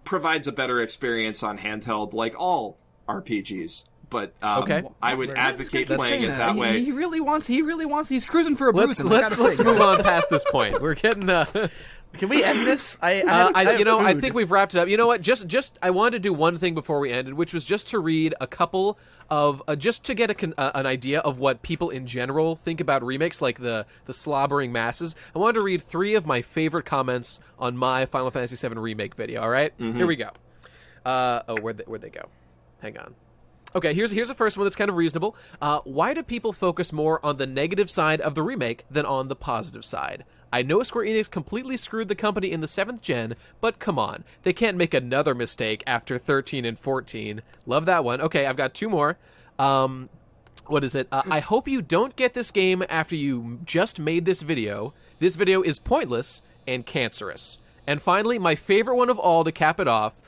provides a better experience on handheld, like all RPGs. But I would advocate playing it that way. He really wants. He's cruising for a boost. Let's move on past this point. We're getting. Can we end this? I think we've wrapped it up. You know what? Just I wanted to do one thing before we ended, which was just to read a couple of just to get an idea of what people in general think about remakes, like the slobbering masses. I wanted to read 3 of my favorite comments on my Final Fantasy VII remake video. All right, here we go. Where'd they go? Hang on. Okay, here's the first one that's kind of reasonable. Why do people focus more on the negative side of the remake than on the positive side? I know Square Enix completely screwed the company in the 7th gen, but come on. They can't make another mistake after 13 and 14. Love that one. Okay, I've got 2 more. What is it? I hope you don't get this game after you just made this video. This video is pointless and cancerous. And finally, my favorite one of all to cap it off,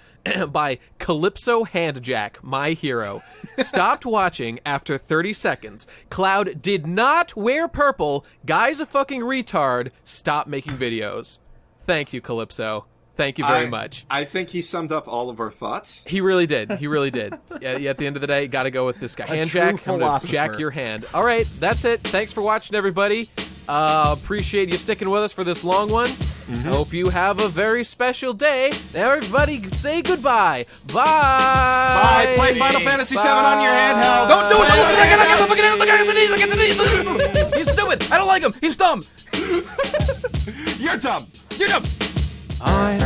by Calypso Handjack, my hero. Stopped watching after 30 seconds. Cloud did not wear purple. Guy's a fucking retard. Stop making videos. Thank you, Calypso. Thank you very much. I think he summed up all of our thoughts. He really did. At the end of the day, gotta go with this guy. Handjack, I'm gonna jack your hand. All right, that's it. Thanks for watching, everybody. Appreciate you sticking with us for this long one. Hope you have a very special day. Now, everybody, say goodbye. Bye. Bye. Play Final Fantasy VII on your handheld. Don't do it. He's stupid. I don't like him. He's dumb. You're dumb. You're dumb. I'm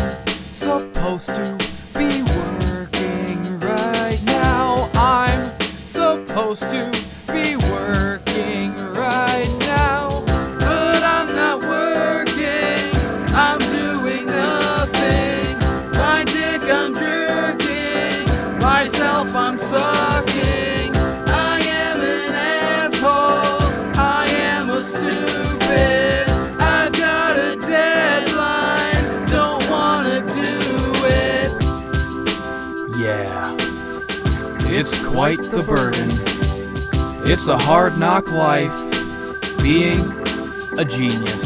supposed to be working right now. I'm supposed to be working right now. But I'm not working. I'm doing nothing. My dick I'm jerking. Myself I'm sucking. I am an asshole. I am a stupid. I've got a deadline. Don't wanna do it. Yeah. It's quite the burden. It's a hard knock life being a genius.